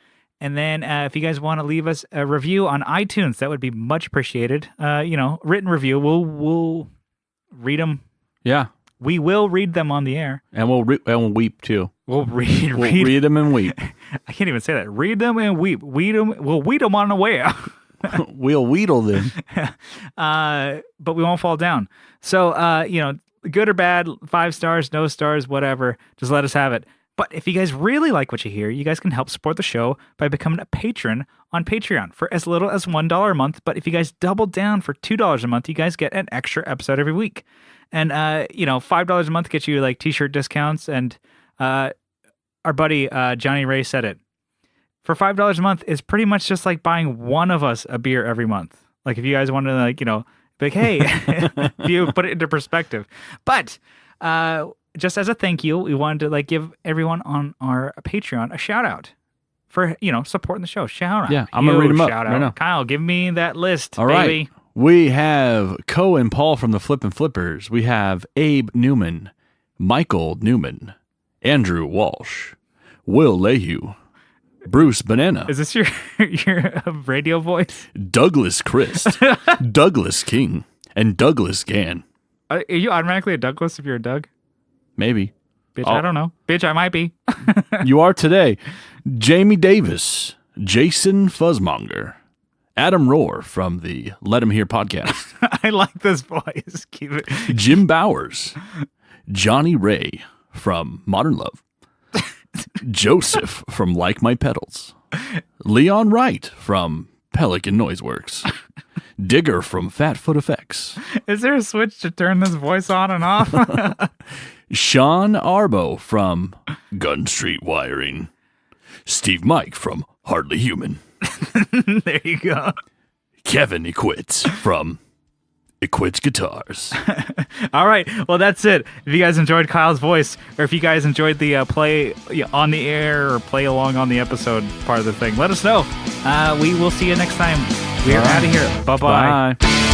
And then if you guys want to leave us a review on iTunes, that would be much appreciated. Written review. We'll read them. Yeah. We will read them on the air. And we'll weep too. We'll read them and weep. I can't even say that. Read them and weep. We'll weed them on the way out. We'll wheedle them. But we won't fall down. So, good or bad, 5 stars, no stars, whatever. Just let us have it. But if you guys really like what you hear, you guys can help support the show by becoming a patron on Patreon for as little as $1 a month. But if you guys double down for $2 a month, you guys get an extra episode every week. And, $5 a month gets you like t-shirt discounts. And our buddy Johnny Ray said it. For $5 a month is pretty much just like buying one of us a beer every month. Like if you guys want to be like, hey, if you put it into perspective. But just as a thank you, we wanted to give everyone on our Patreon a shout out for, supporting the show. Shout out. Yeah, I'm going to read them up shout right out. now. Kyle, give me that list, All baby. Right. We have Co and Paul from the Flippin' Flippers. We have Abe Newman, Michael Newman, Andrew Walsh, Will Lehue, Bruce Banana. Is this your radio voice? Douglas Christ, Douglas King, and Douglas Gann. Are you automatically a Douglas if you're a Doug? Maybe. Bitch, I don't know. Bitch, I might be. You are today. Jamie Davis, Jason Fuzzmonger, Adam Rohr from the Let Him Hear podcast. I like this voice. Keep it. Jim Bowers, Johnny Ray from Modern Love, Joseph from Like My Pedals, Leon Wright from Pelican Noiseworks, Digger from Fatfoot Effects. Is there a switch to turn this voice on and off? Sean Arbo from Gun Street Wiring, Steve Mike from Hardly Human. There you go. Kevin Equits from Equits Guitars. All right. Well, that's it. If you guys enjoyed Kyle's voice, or if you guys enjoyed the play on the air or play along on the episode part of the thing, let us know. We will see you next time. We're out of here. Bye-bye. Bye.